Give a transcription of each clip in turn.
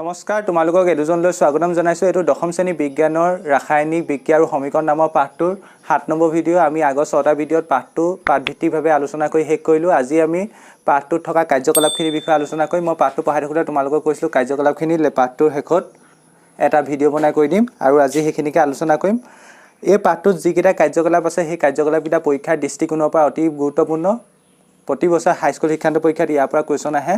নমস্কাৰ তোমালোকক এডুজনলৈ স্বাগতম জনাইছো এটো দশম শ্ৰেণী বিজ্ঞানৰ ৰাসায়নিক বিক্ৰিয়া আৰু সমীকৰণ নামৰ পাঠটোৰ 7 নম্বৰ ভিডিও আমি আগৰ 6টা ভিডিওত পাঠভিত্তিকভাৱে আলোচনা কৰি শেষ কৰিলো আজি আমি পাঠটোত থকা কাৰ্যকলাপখিনিৰ বিষয়ে আলোচনা কৰিম মই পাঠটো পঢ়াই থাকোতে তোমালোকক কৈছিলো কাৰ্যকলাপখিনি পাঠটোৰ শেষত এটা ভিডিও বনাই কৈ দিম আৰু আজি হেখিনিকে আলোচনা কৰিম এই পাঠটোত যিকেইটা কাৰ্যকলাপ আছে সেই কাৰ্যকলাপকেইটা পৰীক্ষাৰ দৃষ্টিকোণৰ পৰা অতি গুৰুত্বপূৰ্ণ প্ৰতি বছৰ হাইস্কুল শিক্ষান্ত পৰীক্ষাত ইয়াৰ পৰা কোৱেশ্চন আহে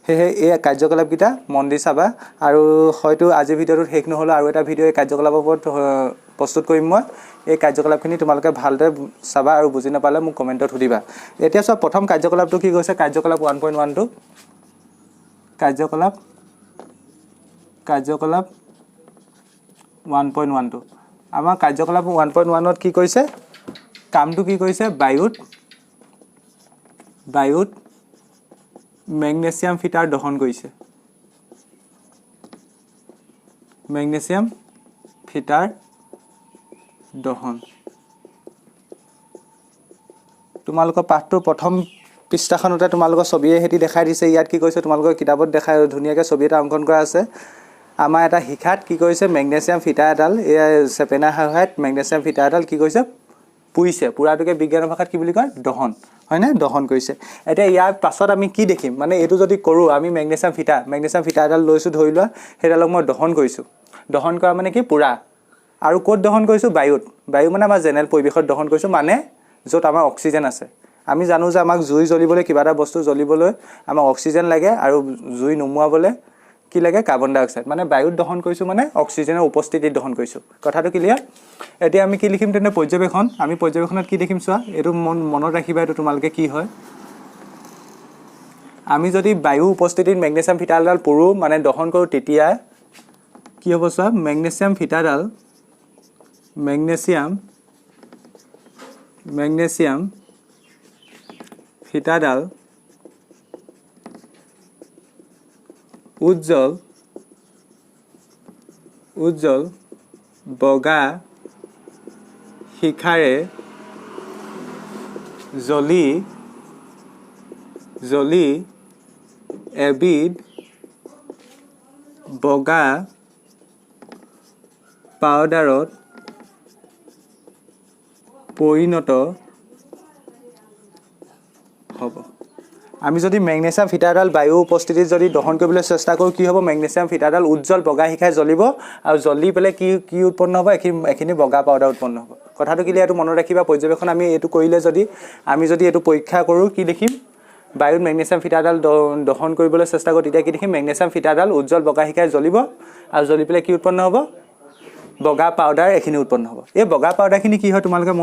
হেহে এই কাৰ্যকলাপকেইটা মন দি চাবা আৰু হয়তো আজি ভিডিওটো শেষ নহলে আৰু এটা ভিডিও এই কাৰ্যকলাপৰ ওপৰত প্ৰস্তুত কৰিম মই এই কাৰ্যকলাপখিনি তোমালোকে ভালদৰে চাবা আৰু বুজি নাপালে মোক কমেন্টত সুধিবা এতিয়া সব প্ৰথম কাৰ্যকলাপটো কি কৈছে কাৰ্যকলাপ 1.12 কাৰ্যকলাপ 1.12 আমাৰ কাৰ্যকলাপ 1.1 ত কি কৈছে কামটো কি কৈছে বায়ুত মেগনেছিয়াম ফিটাৰ দহন কৰিছে মেগনেছিয়াম ফিটাৰ দহন তোমালোকৰ পাঠটোৰ প্ৰথম পৃষ্ঠাখনতে তোমালোকৰ ছবিয়ে হেতি দেখাই দিছে ইয়াত কি কৈছে তোমালোকৰ কিতাপত দেখাই ধুনিয়াকৈ ছবি এটা অংকন কৰা আছে আমাৰ এটা হিখাত কি কৈছে মেগনেছিয়াম ফিটাৰ এডাল এই সেপেনা হাইট মেগনেছিয়াম ফিটাৰ এডাল কি কৈছে পুইছে পুৰাটোকে বিজ্ঞানৰ ভাষাত কি বুলি কয় দহন হয়নে দহন কৰিছে এটা ইয়াৰ পাছত আমি কি দেখিম মানে এটো যদি কৰো আমি মেগনেছিয়াম ফিটাৰ এডাল লৈছো ধৰি লোৱা হেডালক মই দহন কৰিছো দহন কৰা মানে কি পুৰা আৰু ক'ত দহন কৰিছো বায়ু মানে আমাৰ জেনেৰেল পৰিবেশত দহন কৰিছো মানে যত আমাৰ অক্সিজেন আছে আমি জানো যে আমাক জুই জ্বলিবলৈ কিবা এটা বস্তু জ্বলিবলৈ আমাক অক্সিজেন লাগে আৰু জুই নুমুৱাবলৈ কি লাগে কাৰ্বন ডাই অক্সাইড মানে বায়ুত দহন কৰিছো মানে অক্সিজেনৰ উপস্থিতিত দহন কৰিছো কথাটো ক্লিয়াৰ এতিয়া আমি কি লিখিম তেনে পৰ্যবেক্ষণ আমি পৰ্যবেক্ষণত কি দেখিম চোৱা এটো মনত ৰাখিবা এটো তোমালকে কি হয় আমি যদি বায়ু উপস্থিতিত মেগনেছিয়াম ফিটাৰডাল পুৰো মানে দহন কৰো তেতিয়া কি হ'ব চোৱা মেগনেছিয়াম ফিটাৰডাল উজ্জ্বল বগা শিখাৰে জ্বলি এবিধ বগা পাউডাৰত পৰিণত হ'ব আমি যদি মেগনেছিয়াম ফিটাৰডাল বায়ু উপস্থিতিত যদি দহন কৰিবলৈ চেষ্টা কৰো কি হ'ব মেগনেছিয়াম ফিটাৰডাল উজ্জ্বল বগা শিখাই জ্বলিব আৰু জ্বলি পেলে কি উৎপন্ন হ'ব এখিনি বগা পাউডাৰ উৎপন্ন হ'ব কথাটো কি এটো মনত ৰাখিবা পৰ্যবেক্ষণ আমি এটো কৰিলে যদি আমি যদি এটো পৰীক্ষা কৰো কি দেখিম বায়ুত মেগনেছিয়াম ফিটাৰডাল দহন কৰিবলৈ চেষ্টা কৰো তেতিয়া কি দেখিম মেগনেছিয়াম ফিটাৰডাল উজ্জ্বল বগা শিখাই জ্বলিব আৰু জ্বলি পেলে কি উৎপন্ন হ'ব বগা পাউডাৰ এখিনি উৎপন্ন হ'ব এই বগা পাউডাৰখিনি কি হয় তোমালোকে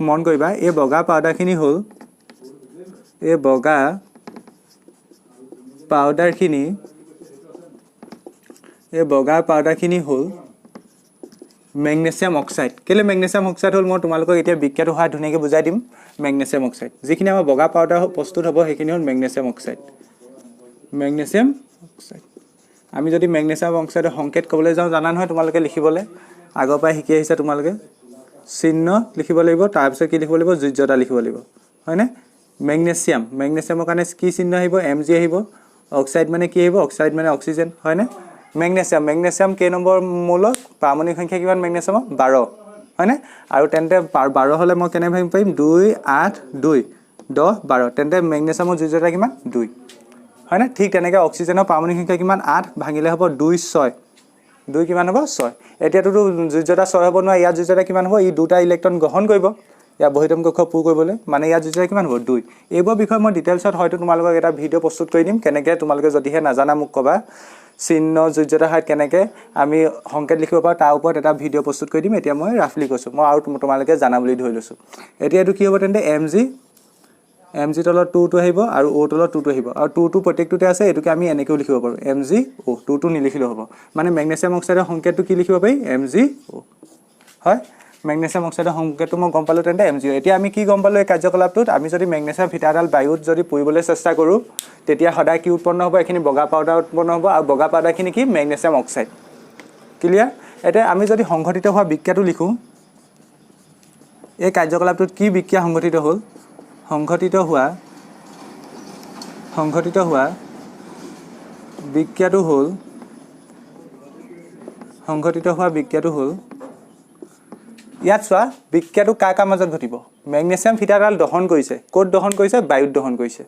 মন কৰিবা এই বগা পাউডাৰখিনি হ'ল এই বগা পাউডাৰখিনি হ'ল মেগনেছিয়াম অক্সাইড কেলে মেগনেছিয়াম অক্সাইড হ'ল মই তোমালোকক এতিয়া বিক্ৰিয়াটো হয় ধুনিয়াকৈ বুজাই দিম মেগনেছিয়াম অক্সাইড যিখিনি আমাৰ বগা পাউডাৰ প্ৰস্তুত হ'ব হেখিনি হ'ল মেগনেছিয়াম অক্সাইড আমি যদি মেগনেছিয়াম অক্সাইডৰ সংকেত ক'বলৈ যাওঁ জানা নহয় তোমালোকে লিখিবলৈ আগৰ পৰা শিকি আহিছে তোমালোকে চিহ্ন লিখিব লাগিব তাৰ পিছত কি লিখিব লাগিব যোজ্যতা লিখিব লাগিব হয়নে মেগনেছিয়ামৰ কাৰণে কি চিহ্ন আহিব Mg আহিব অক্সাইড মানে কি আহিব অক্সাইড মানে অক্সিজেন হয়নে মেগনেছিয়াম কেই নম্বৰ মৌলত পাৰমাণবিক সংখ্যা কিমান মেগনেছিয়ামৰ 12 হয়নে আৰু তেন্তে 12 হলে মই কেনে ভাবিম পাৰিম 2 8 2 10 12 তেন্তে মেগনেছিয়ামৰ যোজ্যতা কিমান 2 হয়নে ঠিক তেনেকৈ অক্সিজেনৰ পাৰমাণবিক সংখ্যা কিমান 8 ভাঙিলে হ'ব 2 6 2 কিমান হ'ব 6 এতিয়াটো যোজ্যতা 6 হ'ব নহয় ইয়াৰ যোজ্যতা কিমান হ'ব ই দুটা ইলেক্ট্ৰন গ্ৰহণ কৰিব ইয়া বহিতম কক্ষ পুৰ কৰিবলৈ মানে ইয়াৰ যোজ্যতা কিমান হ'ব 2 এইবোৰ বিষয় মই ডিটেইলছত হয়তো তোমালোকক এটা ভিডিও প্ৰস্তুত কৰি দিম কেনেকৈ তোমালোকে যদিহে নাজানা মোক কবা চিহ্ন যোজ্যতা হাত কেনেকৈ আমি সংকেত লিখিব পাৰো তাৰ ওপৰত এটা ভিডিও প্ৰস্তুত কৰি দিম এতিয়া মই ৰাফলি কৈছো মই আৰু তোমালোকে জানা বুলি ধৰি লৈছো এতিয়া এটো কি হ'ব তেন্তে Mg তলত 2 টো আহিব আৰু O তলত 2 টো আহিব আৰু 2 টো প্ৰত্যেকটোতে আছে এটোকে আমি এনেকৈ লিখিব পাৰো MgO 2 টো নিলিখিলে হ'ব মানে মেগনেছিয়াম অক্সাইডৰ সংকেতটো কি লিখিব পাৰি MgO হয় মেগনেছিয়াম অক্সাইডৰ সংকেতটো মই গম পালো তেন্তে MgO এতিয়া আমি কি গম পালো এই কাৰ্যকলাপটোত আমি যদি মেগনেছিয়াম ফিটাৰডাল বায়ুত যদি পুৰিবলৈ চেষ্টা কৰো তেতিয়া সদায় কি উৎপন্ন হ'ব এখিনি বগা পাউডাৰ উৎপন্ন হ'ব আৰু বগা পাউডাৰখিনি কি মেগনেছিয়াম অক্সাইড ক্লিয়াৰ এটা আমি যদি সংঘটিত হোৱা বিক্ৰিয়াটো লিখো এই কাৰ্যকলাপটোত কি বিক্ৰিয়া সংঘটিত হ'ল সংঘটিত হোৱা বিক্ৰিয়াটো হ'ল সংঘটিত হোৱা বিক্ৰিয়াটো হ'ল ইয়াত চোৱা বিক্ৰিয়াটো কাৰ মাজত ঘটিব মেগনেছিয়াম ফিটাডাল দহন কৰিছে ক'ত দহন কৰিছে বায়ুত দহন কৰিছে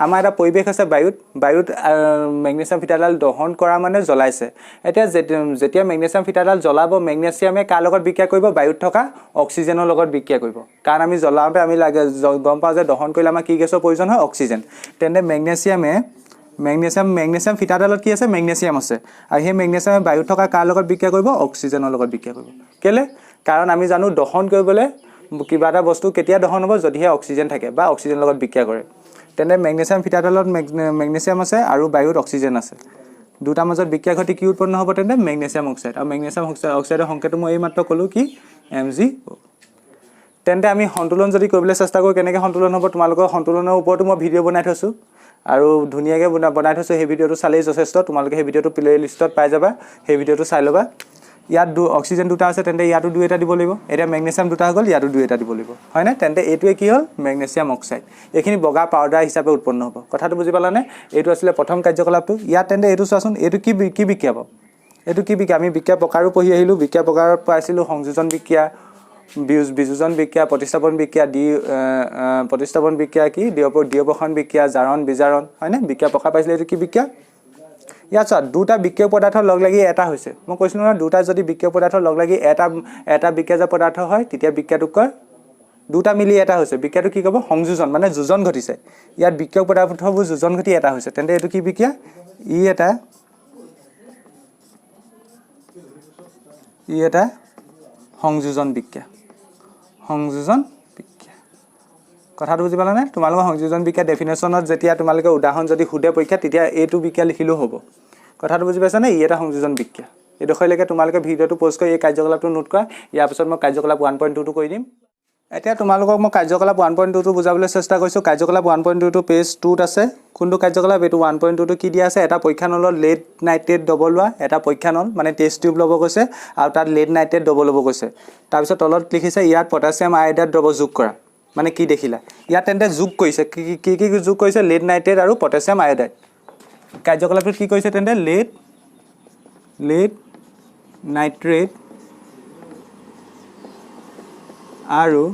আমাৰ এটা পৰিৱেশ আছে বায়ুত মেগনেছিয়াম ফিটাডাল দহন কৰা মানে জ্বলাইছে এতিয়া যেতিয়া মেগনেছিয়াম ফিটাডাল জ্বলাব মেগনেছিয়ামে কাৰ লগত বিক্ৰিয়া কৰিব বায়ুত থকা অক্সিজেনৰ লগত বিক্ৰিয়া কৰিব কাৰণ আমি জ্বলাওঁতে আমি গম পাওঁ যে দহন কৰিলে আমাৰ কি গেছৰ প্ৰয়োজন হয় অক্সিজেন তেন্তে মেগনেছিয়াম ফিটাডালত কি আছে মেগনেছিয়াম আছে আৰু সেই মেগনেছিয়ামে বায়ুত থকা কাৰ লগত বিক্ৰিয়া কৰিব অক্সিজেনৰ লগত বিক্ৰিয়া কৰিব কেলে কাৰণ আমি জানো দহন কৰিবলৈ কিবা এটা বস্তু কেতিয়া দহন হ'ব যদিহে অক্সিজেন থাকে বা অক্সিজেনৰ লগত বিক্ৰিয়া কৰে তেন্তে মেগনেছিয়াম ফিটাডালত মেগনেছিয়াম আছে আৰু বায়ুত অক্সিজেন আছে দুটা মাজত বিক্ৰিয়া ঘটি কি উৎপন্ন হ'ব তেন্তে মেগনেছিয়াম অক্সাইড আৰু মেগনেছিয়াম অক্সাইডৰ সংকেতটো মই এইমাত্ৰ ক'লোঁ কি MgO তেন্তে আমি সন্তুলন যদি কৰিবলৈ চেষ্টা কৰোঁ কেনেকৈ সন্তুলন হ'ব তোমালোকৰ সন্তুলনৰ ওপৰতো মই ভিডিঅ' বনাই থৈছোঁ আৰু ধুনীয়াকৈ বনাই থৈছোঁ সেই ভিডিঅ'টো চালেই যথেষ্ট তোমালোকে সেই ভিডিঅ'টো প্লে লিষ্টত পাই যাবা সেই ভিডিঅ'টো চাই ল'বা ইয়াত অক্সিজেন দুটা আছে তেন্তে ইয়াতো 2 এটা দিব লাগিব এতিয়া মেগনেছিয়াম দুটা হৈ গ'ল ইয়াতো 2 এটা দিব লাগিব হয়নে তেন্তে এইটোৱে কি হ'ল মেগনেছিয়াম অক্সাইড এইখিনি বগা পাউডাৰ হিচাপে উৎপন্ন হ'ব কথাটো বুজি পালানে এইটো আছিলে প্ৰথম কাৰ্যকলাপটো ইয়াত তেন্তে এইটো চোৱাচোন এইটো কি বিক্ৰিয়া পাব এইটো কি বিক্ৰিয়া আমি বিক্ৰিয়া প্ৰকাৰো পঢ়ি আহিলোঁ বিক্ৰিয়া প্ৰকাৰত পাইছিলোঁ সংযোজন বিক্ৰিয়া বিযোজন বিক্ৰিয়া প্ৰতিস্থাপন বিক্ৰিয়া প্ৰতিস্থাপন বিক্ৰিয়া কি দ্বিঅপসাৰণ বিক্ৰিয়া জাৰণ বিজাৰণ হয়নে বিক্ৰিয়া প্ৰকাৰ পাইছিলে এইটো কি বিক্ৰিয়া ইয়াত চোৱা দুটা বিক্ৰিয়ক পদাৰ্থ লগ লাগি এটা হৈছে মই কৈছিলোঁ নহয় দুটা যদি বিক্ৰিয়ক পদাৰ্থ লগ লাগি এটা বিক্ৰিয়াজ পদাৰ্থ হয় তেতিয়া বিক্ৰিয়াটোক কয় দুটা মিলি এটা হৈছে বিক্ৰিয়াটো কি ক'ব সংযোজন মানে যোজন ঘটিছে ইয়াত বিক্ৰিয়ক পদাৰ্থবোৰ যোজন ঘটি এটা হৈছে তেন্তে এইটো কি বিক্ৰিয়া ই এটা সংযোজন বিক্ৰিয়া কথাটো বুজি পালানে তোমালোকৰ সংযোজন বিক্ৰিয়া ডেফিনেশ্যনত যেতিয়া তোমালোকে উদাহৰণ যদি সুধে পৰীক্ষা তেতিয়া এইটো বিক্ৰিয়া লিখিলেও হ'ব কথাটো বুজি পাইছানে ই এটা সংযোজন বিক্ৰিয়া এইডোখৰলৈকে তোমালোকে ভিডিঅ'টো প'ষ্ট কৰি এই কাৰ্যকলাপটো নোট কৰা ইয়াৰ পিছত মই কাৰ্যকলাপ 1.2টো কৰি দিম এতিয়া তোমালোকক মই কাৰ্যকলাপ 1.2টো বুজাবলৈ চেষ্টা কৰিছোঁ কাৰ্যকলাপ 1.2টো পেজ 2ত আছে কোনটো কাৰ্যকলাপ এইটো 1.2টো কি দিয়া আছে এটা পৰীক্ষা নলত লেড নাইট্ৰেট ডবল লোৱা এটা পৰীক্ষা নল মানে টেষ্ট টিউব ল'ব কৈছে আৰু তাত লেড নাইট্ৰেট ডবল ল'ব কৈছে তাৰপিছত তলত লিখিছে ইয়াত পটাছিয়াম আয়ডাইড দ্ৰৱ যোগ কৰা মানে কি দেখিলা ইয়াত তেন্তে যোগ কৰিছে কি যোগ কৰিছে লেড নাইট্ৰেট আৰু পটাছিয়াম আয়ডাইড কাৰ্যকলাপটোত কি কৰিছে তেন্তে লেড নাইট্ৰেট আৰু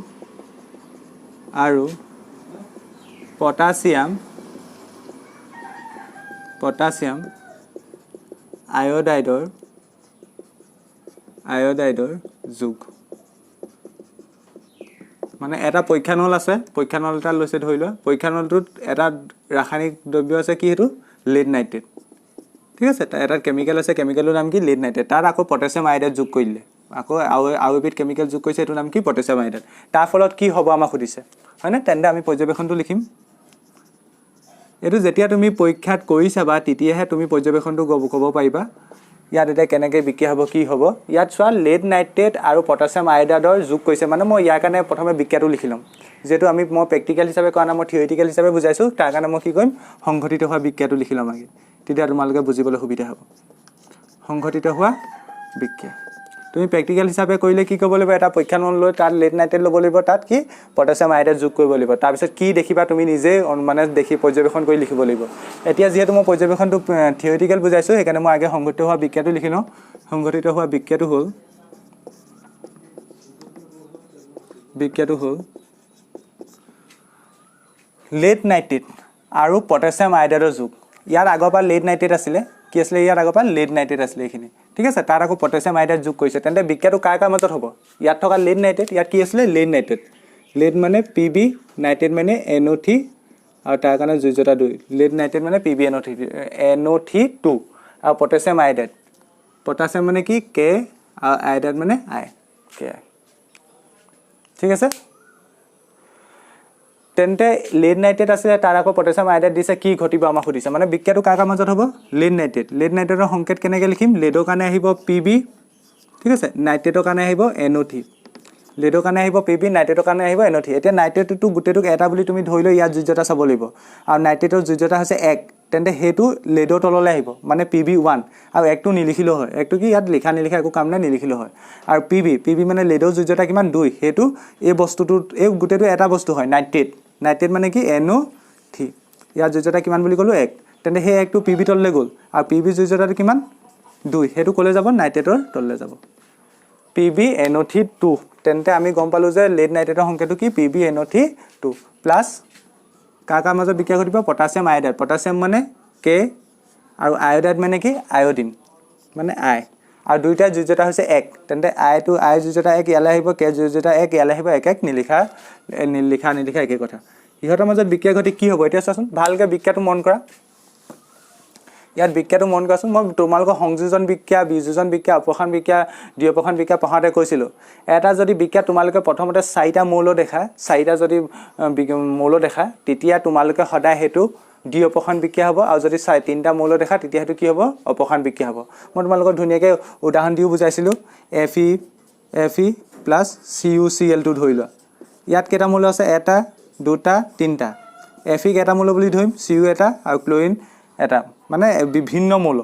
পটাছিয়াম আয়ডাইডৰ যোগ মানে এটা পৰীক্ষা নল আছে পৰীক্ষা নল এটা লৈছে ধৰি লোৱা পৰীক্ষা নলটোত এটা ৰাসায়নিক দ্ৰব্য আছে কি সেইটো লেড নাইট্ৰেট ঠিক আছে এটা কেমিকেল আছে কেমিকেলৰ নাম কি লেড নাইট্ৰেট তাত আকৌ পটাছিয়াম আয়ডাইড যোগ কৰি দিলে আকৌ আৰু এবিধ কেমিকেল যোগ কৰিছে এইটোৰ নাম কি পটাছিয়াম আয়ডাইড তাৰ ফলত কি হ'ব আমাক সুধিছে হয়নে তেন্তে আমি পৰ্যবেক্ষণটো লিখিম এইটো যেতিয়া তুমি পৰীক্ষাত কৰি চাবা তেতিয়াহে তুমি পৰ্যবেক্ষণটো ক'ব পাৰিবা ইয়াত এতিয়া কেনেকৈ বিক্ৰিয়া হ'ব কি হ'ব ইয়াত চোৱা লেড নাইট্ৰেট আৰু পটাছিয়াম আয়ডাইডৰ যোগ কৰিছে মানে মই ইয়াৰ কাৰণে প্ৰথমে বিক্ৰিয়াটো লিখি ল'ম যেহেতু মই প্ৰেক্টিকেল হিচাপে কৰা নাই মই থিয়ৰিটিকেল হিচাপে বুজাইছোঁ তাৰ কাৰণে মই কি কৰিম সংঘটিত হোৱা বিক্ৰিয়াটো লিখি ল'ম আগে তেতিয়া তোমালোকে বুজিবলৈ সুবিধা হ'ব সংঘটিত হোৱা বিক্ৰিয়া তুমি প্ৰেক্টিকেল হিচাপে কৰিলে কি কৰিব লাগিব এটা পৰীক্ষা নল লৈ তাত লেড নাইট্ৰেট ল'ব লাগিব তাত কি পটাছিয়াম আয়ডাইড যোগ কৰিব লাগিব তাৰপিছত কি দেখিবা তুমি নিজে মানে দেখি পৰ্যবেক্ষণ কৰি লিখিব লাগিব এতিয়া যিহেতু মই পৰ্যবেক্ষণটো থিয়ৰিটিকেল বুজাইছোঁ সেইকাৰণে মই আগে সংঘটিত হোৱা বিক্ৰিয়াটো লিখি লওঁ সংঘটিত হোৱা বিক্ৰিয়াটো হ'ল লেড নাইট্ৰেট আৰু পটাছিয়াম আয়ডাইডৰ যোগ ইয়াৰ আগৰ পৰা লেড নাইট্ৰেট আছিলে কি আছিলে ইয়াৰ আগৰ পৰা লেড নাইট্ৰেট আছিলে এইখিনি ঠিক আছে তাত আকৌ পটাছিয়াম আয়ডাইড যোগ কৰিছে তেন্তে বিক্ৰিয়াটো কাৰ মাজত হ'ব ইয়াত থকা লেড নাইট্ৰেট ইয়াত কি আছিলে লেড নাইট্ৰেট লেড মানে PB নাইট্ৰেট মানে NO3 আৰু তাৰ কাৰণে যোজ্যতা 2 লেড নাইট্ৰেট মানে PB NO3 2 আৰু পটাছিয়াম আয়ডাইড পটাছিয়াম মানে কি K আৰু আয়ডাইড মানে I Ki ঠিক আছে তেন্তে লেড নাইট্ৰেট আছিলে তাৰ আকৌ পটাছিয়াম আয়ডাইড দিছে কি ঘটিব আমাক সুধিছে মানে বিক্ৰিয়াটো কাৰ মাজত হ'ব লেড নাইট্ৰেটৰ সংকেত কেনেকৈ লিখিম লেডৰ কাৰণে আহিব PB ঠিক আছে নাইট্ৰেটৰ কাৰণে আহিব NO3 লেডৰ কাৰণে আহিব PB নাইট্ৰেটৰ কাৰণে আহিব NO3 এতিয়া নাইট্ৰেটটো গোটেইটোক এটা বুলি তুমি ধৰি লৈ ইয়াত যোজ্যতা চাব লাগিব আৰু নাইট্ৰেটৰ যোজ্যতা হৈছে 1 তেন্তে সেইটো লেডৰ তললৈ আহিব মানে PB1 আৰু 1টো নিলিখিলেও হয় 1টো কি ইয়াত লিখা নিলিখা একো কাম নাই নিলিখিলেও হয় আৰু PB মানে লেডৰ যোজ্যতা কিমান 2 সেইটো এই বস্তুটো এই গোটেইটো এটা বস্তু হয় নাইট্ৰেট মানে কি NO3 ইয়াৰ যোজ্যতা কিমান বুলি ক'লো 1 তেন্তে সেই 1টো PB তললৈ গ'ল আৰু PB যোজ্যতাটো কিমান 2 হেতু কলে যাব নাইট্ৰেটৰ তললে যাব PbNO3 2 তেন্তে আমি গম পালো যে লেড নাইট্ৰেটৰ সংকেতটো কি PbNO3 2 প্লাস কাকাৰ মাজত বিক্ৰিয়া ঘটিব পটাছিয়াম আয়োডাইড পটাছিয়াম মানে K আৰু আয়োডাইড মানে কি আয়োডিন মানে I আৰু দুইটা যোজ্যতা হৈছে 1 তেন্তে I টু I যোজ্যতা 1 ইয়ালে আহিব K যোজ্যতা 1 ইয়ালে আহিব 1 1 নিলিখা একে কথা ইহতৰ মাজত বিক্ৰিয়া ঘটি কি হ'ব এতিয়া চাচোন ভালকে বিক্ৰিয়াটো মন কৰা ইয়াত বিক্ৰিয়াটো মন কৰাচোন মই তোমালোকৰ সংযোজন বিক্ৰিয়া বিযোজন বিক্ৰিয়া অপসাৰণ বিক্ৰিয়া দ্বিঅপসাৰণ বিক্ৰিয়া পঢ়াতে কৈছিলো এটা যদি বিক্ৰিয়া তোমালোকে প্ৰথমতে 4টা মৌল দেখা 4টা যদি মৌল দেখা তেতিয়া তোমালোকে সদায় হেতু দ্বিঅপসাৰণ বিক্ৰিয়া হ'ব আৰু যদি 3টা মৌল দেখা তেতিয়া হেতু কি হ'ব অপসাৰণ বিক্ৰিয়া হ'ব মই তোমালোকক ধুনিয়াকৈ উদাহৰণ দিও বুজাইছিলো Fe CuCl2 ধৰি লোৱা ইয়াত কেইটা মৌল আছে এটা দুটা তিনটা Fe কেইটা মৌল বুলি ধৰিম Cu এটা আৰু ক্লোৰিন এটা মানে বিভিন্ন মৌল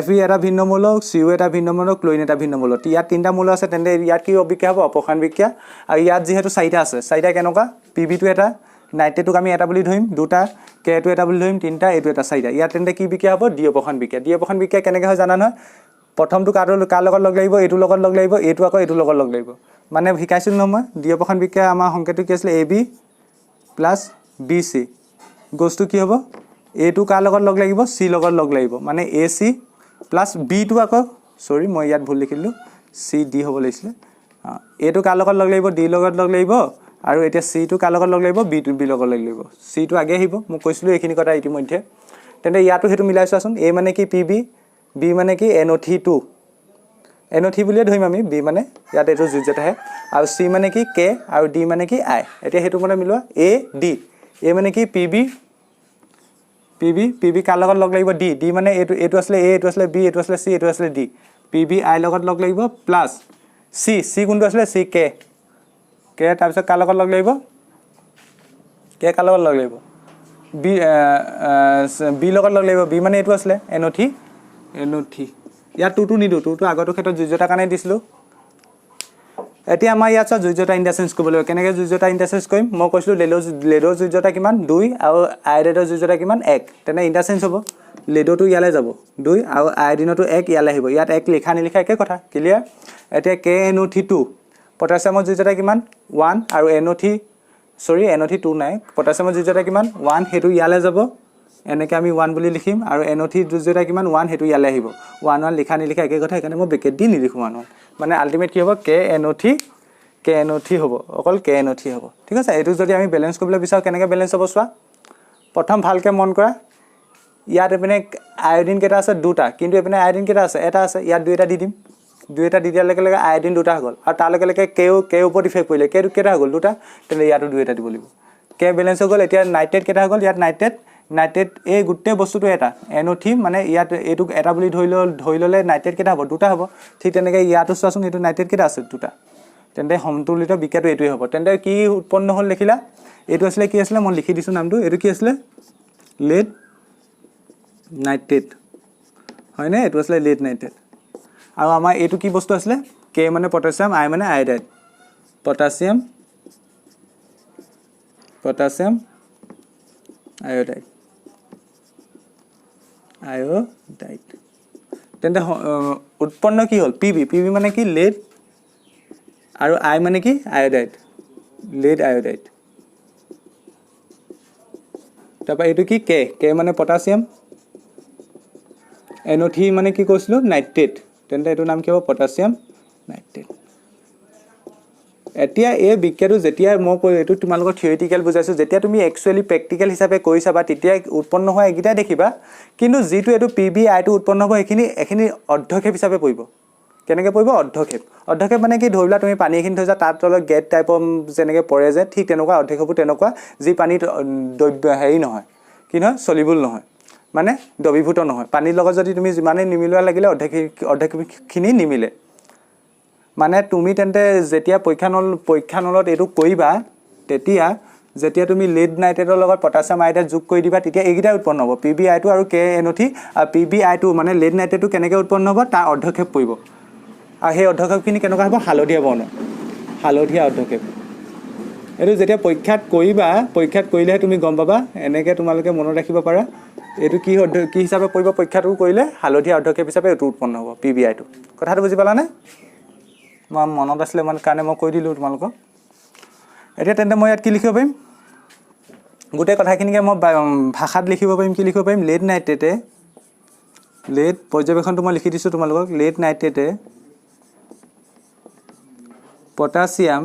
Fe এটা ভিন্ন মৌল Cu এটা ভিন্ন মৌল ক্লোৰিন এটা ভিন্ন মৌল ইয়াত তিনটা মৌল আছে তেন্তে ইয়াত কি অবিক্ৰিয়া হ'ব অপসাৰণ বিক্ৰিয়া আৰু ইয়াত যেহেতু 4টা আছে 4টা কেনেকুৱা Pb2 এটা নাইট্ৰেটক আমি এটা বুলি ধৰিম দুটা K2 এটা বুলি ধৰিম তিনটা এটো এটা 4টা ইয়াত তেন্তে কি বিক্ৰিয়া হ'ব দ্বিঅপসাৰণ বিক্ৰিয়া কেনেকৈ হয় জানা নহয় প্ৰথমটো কাৰ লগত লগ লাগিব এটো লগত লগ লাগিব এটো আকৌ এটো লগত লগ লাগিব মানে শিকাইছিল ন মই দ্বিঅপসাৰণ বিক্ৰিয়া আমাৰ সংকেতটো কি আছিল AB + BC গোষ্ঠটো কি হ'ব এটো কাৰ লগত লগ লাগিব C লগত লগ লাগিব মানে AC + B2 আকৌ সৰি মই ইয়াত ভুল লিখিলো CD হ'ব লাগিছিল এটো কাৰ লগত লগ লাগিব D লগত লগ লাগিব আৰু এতিয়া C টো কাৰ লগত লগ লাগিব B লগত লগ লাগিব C টো আগে আহিব মই কৈছিলো এইখিনি কথা ইতিমধ্যে তেন্তে ইয়াতো হেতু মিলাইছোৱাচোন A মানে কি PB B মানে কি NO3 NO3 বুলিয়ে ধৰিম আমি B মানে ইয়াত এটো যোজ্যতা হে আৰু C মানে কি K আৰু D মানে কি I এতিয়া হেতু মানে মিলোৱা A D A মানে কি PB কাৰ লগত লগ লাগিব D মানে এটো আসলে A এটো আসলে B এটো আসলে C এটো আসলে D PB I লগত লগ লাগিব প্লাস C কোনটো আসলে C K তাৰ পিছত কাৰ লগত লগ লাগিব K কাৰ লগত লগ লাগিব B লগত লগ লাগিব B মানে এটো আসলে NO3 ইয়াত টুটো নিদু টুটো আগতো ক্ষেত্ৰত যোজ্যতা কাৰণে দিছিলো এতিয়া আমাৰ ইয়াত যোজ্যতা ইন্টাৰচেঞ্জ কৰিব লাগিব কেনেকৈ যোজ্যতা ইন্টাৰচেঞ্জ কৰিম মই কৈছিলো লেডৰ যোজ্যতা কিমান 2 আৰু আয়োডাইডৰ যোজ্যতা কিমান 1 তেনে ইন্টাৰচেঞ্জ হ'ব লেডটো ইয়ালে যাব 2 আৰু আয়োডিনটো 1 ইয়ালে আহিব ইয়াত 1 লিখা নিলিখা একে কথা ক্লিয়াৰ এতিয়া KNO3 পটাছিয়ামৰ যোজ্যতা কিমান 1 আৰু NO3 2 নাই পটাছিয়ামৰ যোজ্যতা কিমান 1 হেতু ইয়ালে যাব এনেকৈ আমি 1 বুলি লিখিম আৰু NO3 যোজ্যতা কিমান 1 হেতু ইয়ালে আহিব 1 লিখা নিলিখা একে কথা এখানে মই ব্ৰেকেট দি নিলিখো 1 মানে আলটিমেট কি হ'ব KNO3 হ'ব অকল KNO3 হ'ব ঠিক আছে এটো যদি আমি ব্যালেন্স কৰিবলৈ বিচাৰো কেনেকৈ ব্যালেন্স হ'ব চোৱা প্ৰথম ভালকে মন কৰা ইয়াত এপিনে আয়োডিন কেটা আছে দুটা কিন্তু এপিনে আয়োডিন কেটা আছে এটা আছে ইয়াত দুইটা দি দিম দুইটা দি দিয়াৰ লগে লগে আয়োডিন দুটা হৈ গ'ল আৰু তাৰ লগে লগে K ওপৰত ইফেক্ট পৰিলে K কেটা হৈ গ'ল দুটা তেনে ইয়াতো দুইটা দিব লাগিব K ব্যালেন্স হৈ গ'ল এতিয়া নাইট্ৰেট কেটা হৈ গ'ল ইয়াত নাইট্ৰেট এই গুটে বস্তুটো এটা NO3 মানে ইয়াত এটো এটা বুলি ধৰি ললে নাইট্ৰেট কেটা হ'ব দুটা হ'ব ঠিক তেনেকৈ ইয়াতো চোৱাচোন এটো নাইট্ৰেট কেটা আছে দুটা তেন্তে সমতুলিত বিক্ৰিয়াটো এটোই হ'ব তেন্তে কি উৎপন্ন হ'ল লিখিলা এটো আসলে কি আসলে মই লিখি দিছো নামটো এটো কি আসলে লেড নাইট্ৰেট হয় না এটো আসলে লেড নাইট্ৰেট আৰু আমাৰ এটো কি বস্তু আসলে K মানে পটাছিয়াম I মানে আয়োডাইড পটাছিয়াম আয়োডাইড তেন্তে উৎপন্ন কি হ'ল PB মানে কি লেড আৰু I মানে কি আয়োডাইড লেড আয়োডাইড তাৰপা এটো কি K মানে পটাছিয়াম NO3 মানে কি কৈছিলো নাইট্ৰেট তেন্তে এটো নাম কি হ'ব পটাছিয়াম নাইট্ৰেট এতিয়া এই বিক্ৰিয়াটো যেতিয়া মই কৈ এটো তোমালোকৰ থিওৰিটিক্যাল বুজাইছো যেতিয়া তুমি একচুয়ালি প্ৰ্যাকটিক্যাল হিচাপে কৰিছাবা তেতিয়া উৎপন্ন হোৱা একিটা দেখিবা কিন্তু যেটো এটো PbI টো উৎপন্ন হ'ব এখিনি অৰ্ধক্ষেপ হিচাপে পৰিব কেনেকৈ পৰিব অৰ্ধক্ষেপ মানে কি ধৰিলা তুমি পানী এখিনি থৈছা তাত তলত গেট টাইপৰ যেনেকৈ পৰে যে ঠিক তেনেকুৱা অৰ্ধক্ষেপটো তেনেকুৱা যি পানীত হেৰি নহয় কি নহয় সলিবল নহয় মানে দ্ৰবীভূত নহয় পানীৰ লগত যদি তুমি যিমানে নিমিলোৱা লাগিলে অৰ্ধক্ষেপখিনি নিমিলে মানে তুমি তেন্তে যেতিয়া পৰীক্ষানলত এটো কৰিবা তেতিয়া যেতিয়া তুমি লেড নাইট্ৰেটৰ লগত পটাছিয়াম আয়োডাইড যোগ কৰি দিবা তেতিয়া এইগিটা উৎপন্ন হ'ব PbI টো আৰু KNO3 আৰু PbI টো মানে লেড নাইট্ৰেটটো কেনেকৈ উৎপন্ন হ'ব তাৰ অৰ্ধক্ষেপ পৰিব আৰু সেই অৰ্ধক্ষেপখিনি কেনেকুৱা হ'ব হালধীয়া বৰ্ণ হালধীয়া অৰ্ধক্ষেপ এটো যেতিয়া পৰীক্ষাত কৰিবা পৰীক্ষাত কৰিলেহে তুমি গম পাবা এনেকৈ তোমালোকে মনত ৰাখিব পাৰা এইটো কি কি হিচাপে পৰিব পৰীক্ষাটো কৰিলে হালধীয়া অৰ্ধক্ষেপ হিচাপে এইটো উৎপন্ন হ'ব পিবিআইটো কথাটো বুজি পালানে মই মনত আছিলে মানে কাৰণে মই কৈ দিলোঁ তোমালোকক এতিয়া তেন্তে মই ইয়াত কি লিখিব পাৰিম গোটেই কথাখিনিকে মই ভাষাত লিখিব পাৰিম কি লিখিব পাৰিম লেড নাইট্ৰেটে লেড পৰ্যবেক্ষণটো মই লিখি দিছোঁ তোমালোকক লেড নাইট্ৰেটে পটাছিয়াম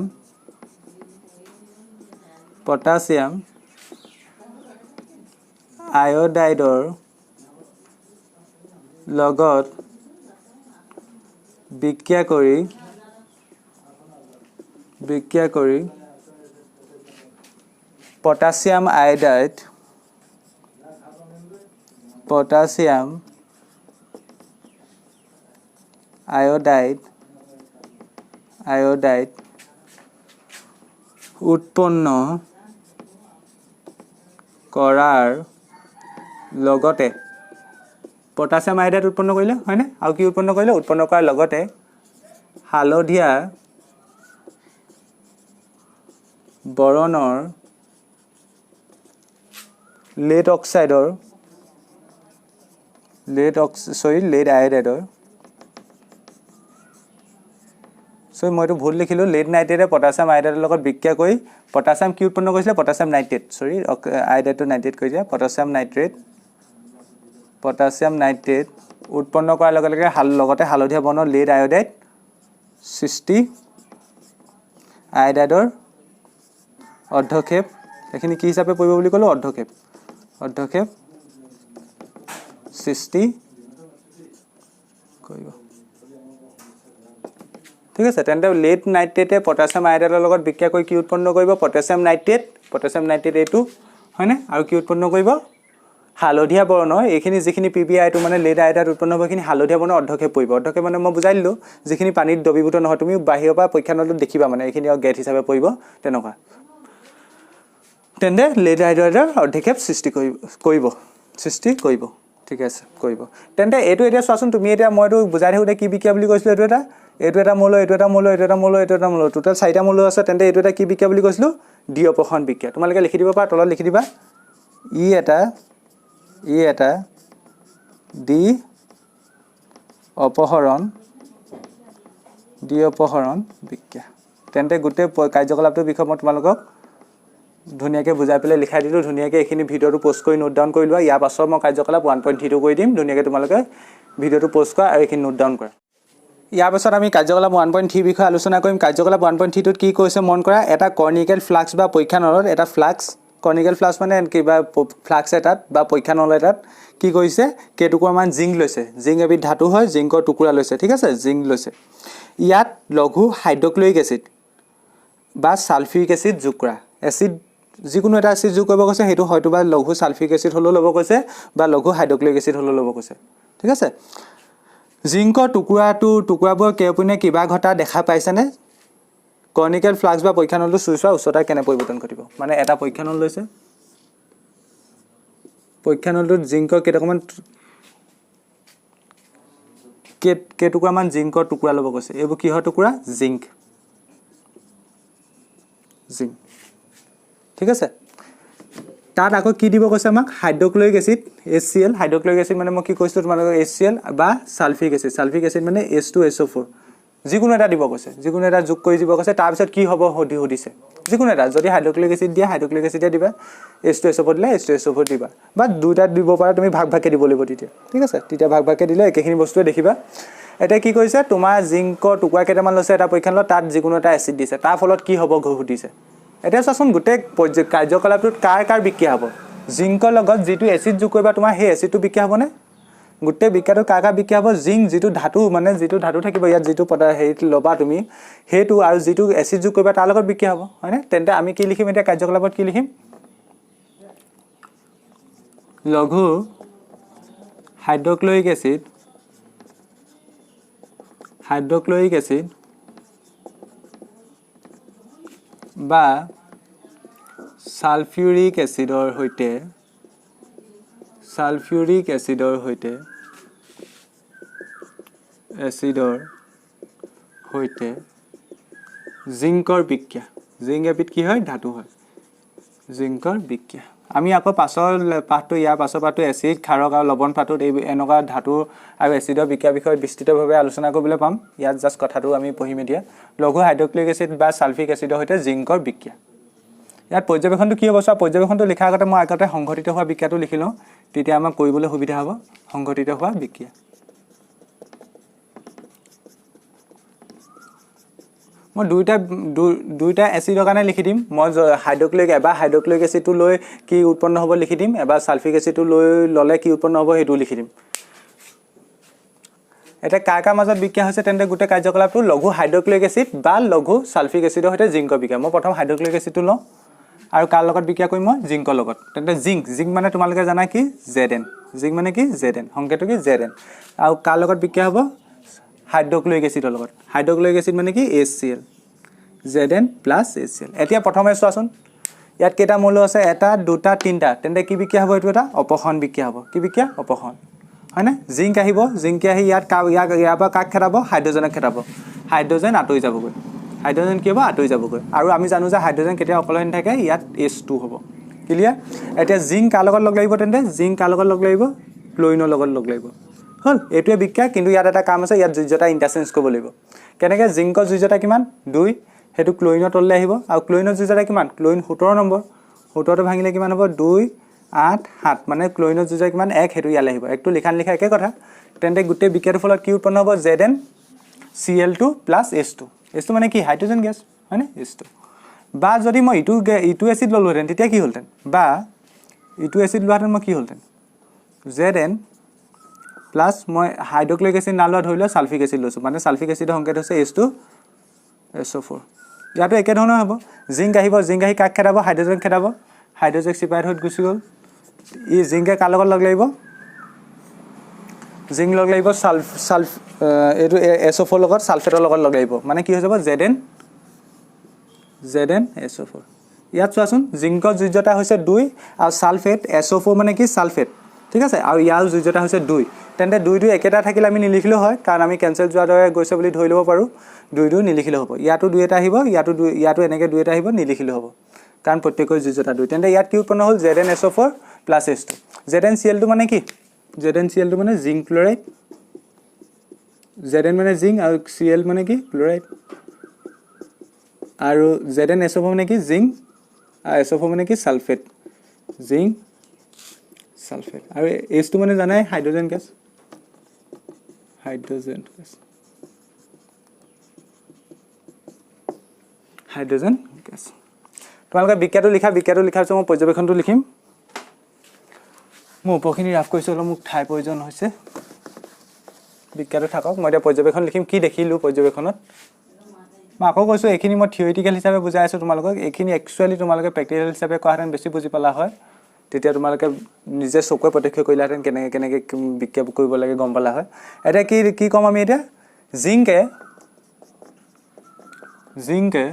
আয়'ডাইডৰ লগত বিক্ৰিয়া কৰি পটাছিয়াম আয়'ডাইড উৎপন্ন কৰাৰ লগতে পটাছিয়াম আয়'ডাইড উৎপন্ন কৰিলে হয়নে আৰু কি উৎপন্ন কৰিলে উৎপন্ন কৰাৰ লগতে হালধীয়া বৰণৰ লেড আয়'ডাইডৰ মইতো ভুল লিখিলোঁ লেড নাইট্ৰেটে পটাছিয়াম আয়'ডাইডৰ লগত বিক্ৰিয়া কৰি পটাছিয়াম কি উৎপন্ন কৰিছিলে পটাছিয়াম নাইট্ৰেট আয়'ডাইডটো নাইট্ৰেট কৰি দিয়া পটাছিয়াম নাইট্ৰেট উৎপন্ন কৰাৰ লগে লগে লগতে হালধীয়া বৰ্ণৰ লেড আয়'ডাইড সৃষ্টি আয়'ডাইডৰ অৰ্ধক্ষেপ এইখিনি কি হিচাপে পৰিব বুলি ক'লোঁ অৰ্ধক্ষেপ সৃষ্টি কৰিব ঠিক আছে তেন্তে লেড নাইট্ৰেটে পটাছিয়াম আয়'ডাইডৰ লগত বিক্ৰিয়া কৰি কি উৎপন্ন কৰিব পটাছিয়াম নাইট্ৰেট এইটো হয়নে আৰু কি উৎপন্ন কৰিব হালধীয়া বৰ্ণৰ এইখিনি যিখিনি পিবিআইটো মানে লেড আয়'ডাইড উৎপন্ন হ'ব এইখিনি হালধীয়া বৰ্ণৰ অৰ্ধক্ষেপ পৰিব অৰ্ধক্ষেপ মানে মই বুজাই দিলোঁ যিখিনি পানীত দ্ৰৱীভূত নহয় তুমি বাহিৰৰ পৰা পৰীক্ষা নলত দেখিবা মানে এইখিনি গেট হিচাপে পৰিব তেনেকুৱা তেন্তে লেড আয়'ডাইডৰ অৰ্ধক্ষেপ সৃষ্টি কৰিব ঠিক আছে কৰিব তেন্তে এইটো এতিয়া চোৱাচোন তুমি এতিয়া মইতো বুজাই থাকোঁতে কি বিক্ৰিয়া বুলি কৈছিলোঁ এইটো এটা মৌল টোটেল 4টা মৌল আছে তেন্তে এইটো এটা কি বিক্ৰিয়া বুলি কৈছিলোঁ দ্বি অপসাৰণ বিক্ৰিয়া তোমালোকে লিখি দিব পাৰা তলত লিখি দিবা ই এটা দ্বি অপসাৰণ বিক্ৰিয়া তেন্তে গোটেই কাৰ্যকলাপটোৰ বিষয়ে মই তোমালোকক ধুনীয়াকৈ বুজাই পেলাই লিখাই দিলোঁ ধুনীয়াকৈ এইখিনি ভিডিঅ'টো পোষ্ট কৰি নোট ডাউন কৰি লোৱা ইয়াৰ পাছত মই কাৰ্যকলাপ 1.3 কৰি দিম ধুনীয়াকৈ তোমালোকে ভিডিঅ'টো পোষ্ট কৰা আৰু এইখিনি নোট ডাউন কৰা ইয়াৰ পাছত আমি কাৰ্যকলাপ 1.3 বিষয়ে আলোচনা কৰিম কাৰ্যকলাপ 1.3টোত কি কৈছে মন কৰা এটা কৰ্নিকেল ফ্লাক্স বা পৰীক্ষা নলত এটা কৰ্নিকেল ফ্লাক্স মানে কিবা ফ্লাক্স এটাত বা পৰীক্ষা নল এটাত কি কৰিছে কেইটুকুৰামান জিংক লৈছে জিংক এবিধ ধাতু হয় জিংকৰ টুকুৰা লৈছে ঠিক আছে জিংক লৈছে ইয়াত লঘু হাইড্ৰক্লৰিক এচিড বা ছালফিউৰিক এচিড যোগ কৰা এচিড যিকোনো এটা এচিড যোগ কৰিব কৈছে সেইটো হয়তো বা লঘু ছালফিউৰিক এচিড হ'লেও ল'ব কৈছে বা লঘু হাইড্ৰক্লৰিক এচিড হ'লেও ল'ব কৈছে ঠিক আছে জিংকৰ টুকুৰাবোৰ কেওপিনে কিবা ঘটা দেখা পাইছেনে কৰ্নিকেল ফ্লাক্স বা পৰীক্ষা নলটো চুই চোৱা উচ্চতা কেনে পৰিৱৰ্তন কৰিব মানে এটা পৰীক্ষা নল লৈছে পৰীক্ষা নলটোত জিংকৰ কেইটুকুৰামান জিংকৰ টুকুৰা ল'ব কৈছে এইবোৰ কিহৰ টুকুৰা জিংক ঠিক আছে তাত আকৌ কি দিব কৈছে আমাক hydrochloric acid HCl hydrochloric acid মানে মই কি কৈছিলোঁ তোমালোকক HCl বা ছালফিক এচিড মানে H2SO4 যিকোনো এটা দিব কৈছে যিকোনো এটা যোগ কৰি দিব কৈছে তাৰপিছত কি হ'ব সুধিছে যিকোনো এটা যদি হাইড্ৰক্লৰিক এচিড দিয়া হাইড্ৰক্লৰিক এচিড দিবা H2SO4 দিলে H2SO4 দিবা বা দুটাত দিব পাৰা তুমি ভাগভাগকৈ দিব লাগিব তেতিয়া ঠিক আছে তেতিয়া ভাগভাগকৈ দিলে একেখিনি বস্তুৱে দেখিবা এতিয়া কি কৈছে তোমাৰ জিংকৰ টুকুৰা কেইটামান লৈছে এটা পৰীক্ষা নলত তাত যিকোনো এটা এচিড দিছে তাৰ ফলত কি হ'ব সুধিছে এতিয়া চাচোন গোটেই কাৰ্যকলাপটোত কাৰ বিক্ৰিয়া হ'ব জিংকৰ লগত যিটো এচিড যোগ কৰিবা তোমাৰ সেই এচিডটো বিক্ৰিয়া হ'বনে গোটেই বিক্ৰিয়াটো কাৰ বিক্ৰিয়া হ'ব জিংক যিটো ধাতু থাকিব ইয়াত যিটো হেৰিত ল'বা তুমি সেইটো আৰু যিটো এচিড যোগ কৰিবা তাৰ লগত বিক্ৰিয়া হ'ব হয়নে তেন্তে আমি কি লিখিম এতিয়া কাৰ্যকলাপত কি লিখিম লঘু হাইড্ৰক্লৰিক এচিড বা ছালফিউৰিক এচিডৰ সৈতে জিংকৰ বিক্ৰিয়া জিংক এবিধ কি হয় ধাতু হয় জিংকৰ বিক্ৰিয়া আমি আকৌ পাছৰ পাঠটো ইয়াৰ পাছৰ পাঠটো এচিড ক্ষাৰক আৰু লৱণ পাঠটোত এই এনেকুৱা ধাতু আৰু এচিডৰ বিক্ৰিয়াৰ বিষয়ে বিস্তৃতভাৱে আলোচনা কৰিবলৈ পাম ইয়াত জাষ্ট কথাটো আমি পঢ়িম এতিয়া লঘু হাইড্ৰক্লোৰিক এচিড বা সালফিক এচিডৰ সৈতে জিংকৰ বিক্ৰিয়া ইয়াত পৰ্যবেক্ষণটো কি হ'ব চোৱা পৰ্যবেক্ষণটো লিখাৰ আগতে মই আগতে সংঘটিত হোৱা বিক্ৰিয়াটো লিখি লওঁ তেতিয়া আমাক কৰিবলৈ সুবিধা হ'ব সংঘটিত হোৱা বিক্ৰিয়া মই দুইটা এচিডৰ কাৰণে লিখি দিম মই হাইড্ৰক্লোৰিক এবাৰ হাইড্ৰক্লোৰিক এচিডটো লৈ কি উৎপন্ন হ'ব লিখি দিম এবাৰ সালফিক এচিডটো লৈ ল'লে কি উৎপন্ন হ'ব সেইটো লিখি দিম এটা কাৰ মাজত বিক্ৰিয়া হৈছে তেন্তে গোটেই কাৰ্যকলাপটো লঘু হাইড্ৰক্লোৰিক এচিড বা লঘু সালফিক এচিডৰ সৈতে জিংকৰ বিক্ৰিয়া মই প্ৰথম হাইড্ৰক্লোৰিক এচিডটো লওঁ আৰু কাৰ লগত বিক্ৰিয়া কৰিম মই জিংকৰ লগত তেন্তে জিংক মানে তোমালোকে জানা কি Zn জিংক মানে কি Zn সংকেতটো কি Zn আৰু কাৰ লগত বিক্ৰিয়া হ'ব হাইড্ৰক্লোৰিক এচিডৰ লগত হাইড্ৰক্লোৰিক এচিড মানে কি HCl Zn + HCl এতিয়া প্ৰথমে চোৱাচোন ইয়াত কেইটা মৌল আছে এটা দুটা তিনটা তেন্তে কি বিক্ৰিয়া হ'ব এইটো এটা অপসৰণ বিক্ৰিয়া হ'ব কি বিক্ৰিয়া অপসৰণ হয়নে জিংক আহিব জিংকে আহি ইয়াত ইয়াৰ পৰা কাক খেদাব হাইড্ৰজেনক খেদাব হাইড্ৰজেন আঁতৰি যাবগৈ হাইড্ৰজেন কি হ'ব আঁতৰি যাবগৈ আৰু আমি জানো যে হাইড্ৰজেন কেতিয়া অকলে থাকে ইয়াত H2 হ'ব ক্লিয়াৰ এতিয়া জিংক কাৰ লগত লগ লাগিব তেন্তে জিংক কাৰ লগত লগ লাগিব ক্লোৰিনৰ লগত লগ লাগিব হল এইটোৱে বিক্ৰিয়া কিন্তু ইয়াত এটা কাম আছে ইয়াত যুজ্যতা ইন্টাৰচেঞ্জ কৰিব লাগিব কেনেকৈ জিংকৰ যুজ্যতা কিমান 2 হেতু ক্লোৰিনৰ তললৈ আহিব আৰু ক্লোৰিনৰ যুজ্যতা কিমান ক্লোৰিন 17 নম্বৰ 17 টো ভাঙিলে কিমান হ'ব 2 8 7 মানে ক্লোৰিনৰ যুজ্যতা কিমান 1 হেতু ইয়ালৈ আহিব একটো লিখান লিখা একে কথা তেন্তে গোটেই বিক্ৰিয়াৰ ফলত কি উৎপন্ন হ'ব Zn Cl2 + H2 H2 মানে কি হাইড্ৰজেন গেছ হয়নে H2 বা যদি মই ইটো এচিড ললোহেঁতেন তেতিয়া কি হ'লহেঁতেন বা ইটো এচিড লোৱাহেঁতেন মই কি হ'লহেঁতেন Zn প্লাস মই হাইড্ৰক্লোৰিক এচিড না লোৱা ধৰি লওঁ সালফিক এচিড লৈছোঁ মানে সালফিক এচিডৰ সংকেত হৈছে H2SO4 ইয়াতো একে ধৰণৰ হ'ব জিংক আহিব জিংক আহি কাক খেদাব হাইড্ৰজেন খেদাব হাইড্ৰজেন সিপাৰেট হৈ গুচি গ'ল ই জিংকে কাৰ লগত লগ লাগিব জিংক লগ লাগিব এইটো SO4 লগত সালফেটৰ লগত লগ লাগিব মানে কি হৈ যাব ZnSO4 ইয়াত চোৱাচোন জিংকৰ যুজ্যতা হৈছে 2 আৰু সালফেট SO4 মানে কি সালফেট ঠিক আছে আৰু ইয়াৰ যুজ্যতা হৈছে 2 তেন্তে 2 একেটা থাকিলে আমি নিলিখিলেও হয় কাৰণ আমি কেনসেল যোৱাৰ দৰে গৈছে বুলি ধৰি ল'ব পাৰো 2 নিলিখিলেও হ'ব ইয়াতো 2 এটা আহিব ইয়াতো এনেকৈ 2 এটা আহিব নিলিখিলেও হ'ব কাৰণ প্ৰত্যেকৰ যুজ্যতা 2 তেন্তে ইয়াত কি উৎপন্ন হ'ল ZnSO4 + H2 ZnCl2 মানে কি ZnCl2 মানে জিংক ক্লোৰাইড Zn মানে জিংক আৰু Cl মানে কি ক্লোৰাইড আৰু ZnSO4 মানে কি জিংক আৰু SO4 মানে কি সালফেট জিংক সালফেট আৰু H2 মানে জানাই হাইড্ৰজেন গেছ হাইড্ৰজেন গেছ তোমালোকে বিক্ৰিয়াটো লিখাৰ পিছত মই পৰ্যবেক্ষণটো লিখিম মই উপখিনি ৰাফ কৰিছোঁ অলপ মোক ঠাই প্ৰয়োজন হৈছে বিক্ৰিয়াটো থাকক মই এতিয়া পৰ্যবেক্ষণ লিখিম কি দেখিলোঁ পৰ্যবেক্ষণত মই আকৌ কৈছোঁ এইখিনি মই থিয়ৰিটিকেল হিচাপে বুজাই আছোঁ তোমালোকক এইখিনি একচুৱেলি তোমালোকে প্ৰেক্টিকেল হিচাপে কৰাহেঁতেন বেছি বুজি পালা হয় তেতিয়া তোমালোকে নিজে চকুৱে প্ৰত্যক্ষ কৰিলাহেঁতেন কেনেকৈ বিক্ৰিয়া কৰিব লাগে গম পালা হয় এতিয়া কি ক'ম আমি এতিয়া জিংকে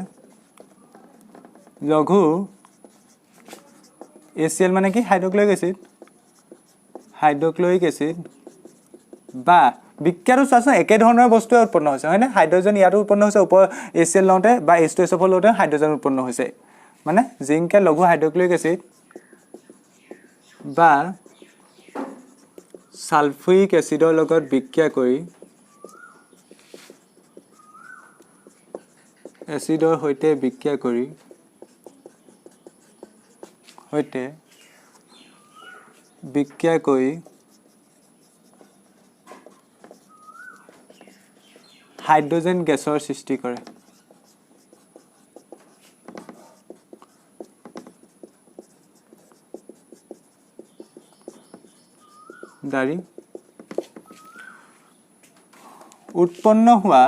লঘু HCl মানে কি হাইড্ৰক্লোৰিক এচিড বা বিক্ৰিয়াটো চোৱাচোন একে ধৰণৰ বস্তুৱে উৎপন্ন হৈছে হয়নে হাইড্ৰজেন ইয়াতো উৎপন্ন হৈছে HCl লওঁতে বা H2SO4 লওঁতে হাইড্ৰজেন উৎপন্ন হৈছে মানে জিংকে লঘু হাইড্ৰক্লোৰিক এচিড বা সালফিক এচিডৰ লগত বিক্ৰিয়া কৰি এচিডৰ সৈতে বিক্ৰিয়া কৰি হাইড্ৰজেন গেছৰ সৃষ্টি কৰে দাৰি উৎপন্ন হোৱা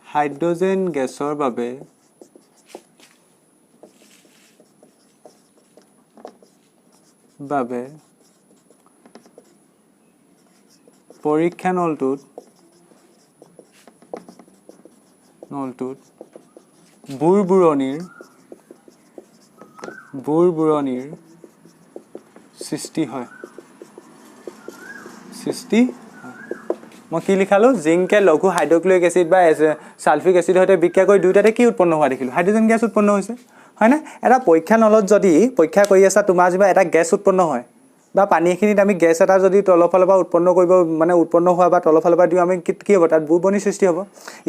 হাইড্ৰজেন গেছৰ বাবে পৰীক্ষা নলটোত বুৰবুৰণিৰ সৃষ্টি হয় মই কি লিখালো জিংকে লঘু হাইড্ৰক্লোৰিক এসিড বা সালফিক এসিড সৈতে বিক্ৰিয়া কৰি দুইটাতে কি উৎপন্ন হোৱা দেখিলো হাইড্ৰোজেন গেছ উৎপন্ন হৈছে হয় না এটা পৰীক্ষা নলত যদি পৰীক্ষা কৰি আছা তোমাৰ যেবা এটা গেছ উৎপন্ন হয় বা পানীখিনিত আমি গেছ এটা যদি তলফালৰ পৰা উৎপন্ন কৰিব মানে উৎপন্ন হোৱা বা তলফালৰ পৰা দিও আমি কি হ'ব তাত বুৰবনি সৃষ্টি হ'ব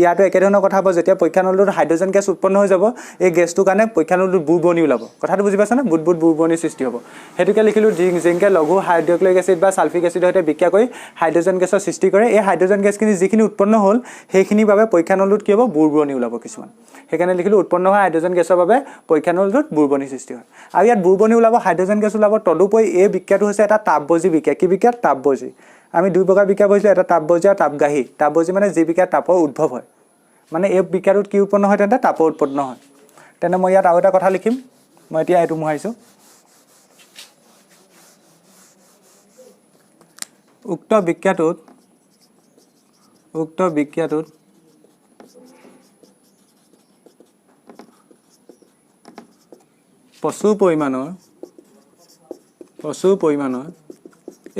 ইয়াতো একেধৰণৰ কথা হ'ব যেতিয়া পৰীক্ষা নলটোত হাইড্ৰোজেন গেছ উৎপন্ন হৈ যাব এই গেছটো কাৰণে পৰীক্ষা নলটোত বুৰবনি ওলাব কথাটো বুজি পাইছা না বুট বুৰবনি সৃষ্টি হ'ব হেতুকে লিখিলো জিংকে লঘু হাইড্ৰক্লোৰিক এসিড বা সালফিক এসিডৰ সৈতে বিক্ৰিয়া কৰি হাইড্ৰোজেন গেছৰ সৃষ্টি কৰে এই হাইড্ৰোজেন গেছখিনি যিখিনি উৎপন্ন হ'ল সেইখিনিৰ বাবে পৰীক্ষা নলটোত কি হ'ব বুৰবনি ওলাব কিছুমান সেইকাৰণে লিখিলো উৎপন্ন হোৱা হাইড্ৰোজেন গেছৰ বাবে পৰীক্ষা নলটোত বুৰবনি সৃষ্টি হয় আৰু ইয়াত বুৰবনি ওলাব হাইড্ৰোজেন গেছ ওলাব তদুপৰি এই বিক্ৰিয়াটো হৈছে এটা তাপবৰ্জী বিক্ৰিয়া কি বিক্ৰিয়া তাপবৰ্জী আমি দুই প্ৰকাৰ বিক্ৰিয়া কৰিছিলো এটা তাপবৰ্জী আৰু তাপগাহী তাপবৰ্জী মানে যি বিক্ৰিয়া তাপৰ উদ্ভৱ হয় মানে এই বিক্ৰিয়াটোত কি উৎপন্ন হয় তেন্তে তাপৰ উৎপন্ন হয় তেনে মই ইয়াত আৰু এটা কথা লিখিম মই এতিয়া এইটো মুহাইছো উক্ত বিক্ৰিয়াটোত প্ৰচুৰ পৰিমাণৰ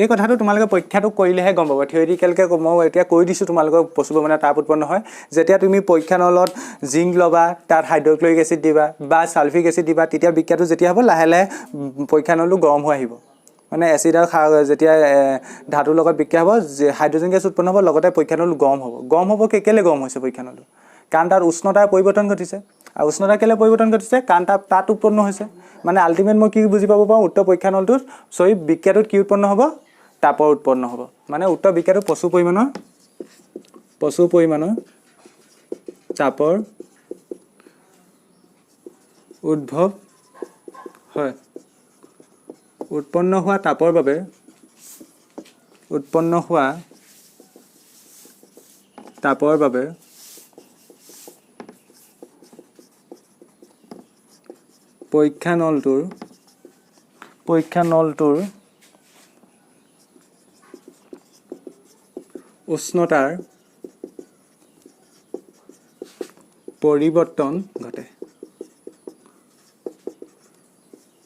এই কথাটো তোমালোকে পৰীক্ষাটো কৰিলেহে গম পাবা থিওৰিটিকেলকে মই এতিয়া কৈ দিছো তোমালোকক প্ৰচুৰ পৰিমাণে তাপ উৎপন্ন হয় যেতিয়া তুমি পৰীক্ষা নলত জিংক লবা তাত হাইড্ৰক্লোৰিক এসিড দিবা বা সালফিক এসিড দিবা তেতিয়া বিক্ৰিয়াটো যেতিয়া হ'ব লাহে লাহে পৰীক্ষা নলটো গৰম হৈ আহিব মানে এসিড আৰু যেতিয়া ধাতুৰ লগত বিক্ৰিয়া হ'ব যে হাইড্ৰোজেন গেছ উৎপন্ন হ'ব লগতে পৰীক্ষা নলটো গৰম হ'ব কেলে গৰম হৈছে পৰীক্ষা নলটো কাৰণ তাত উষ্ণতাৰ পৰিৱৰ্তন ঘটিছে আৰু উষ্ণতা কেলে পৰিৱৰ্তন ঘটিছে কাৰণ তাত উৎপন্ন হৈছে মানে আল্টিমেট মই কি বুজি পাব পাওঁ উত্তৰ পৰীক্ষা নলটোত বিক্ৰিয়াটোত কি উৎপন্ন হ'ব তাপৰ উৎপন্ন হ'ব মানে উত্তৰ বিক্ৰিয়াটো প্ৰচুৰ পৰিমাণৰ তাপৰ উদ্ভৱ হয় উৎপন্ন হোৱা তাপৰ বাবে পৰীক্ষা নলটোৰ উষ্ণতাৰ পৰিৱৰ্তন ঘটে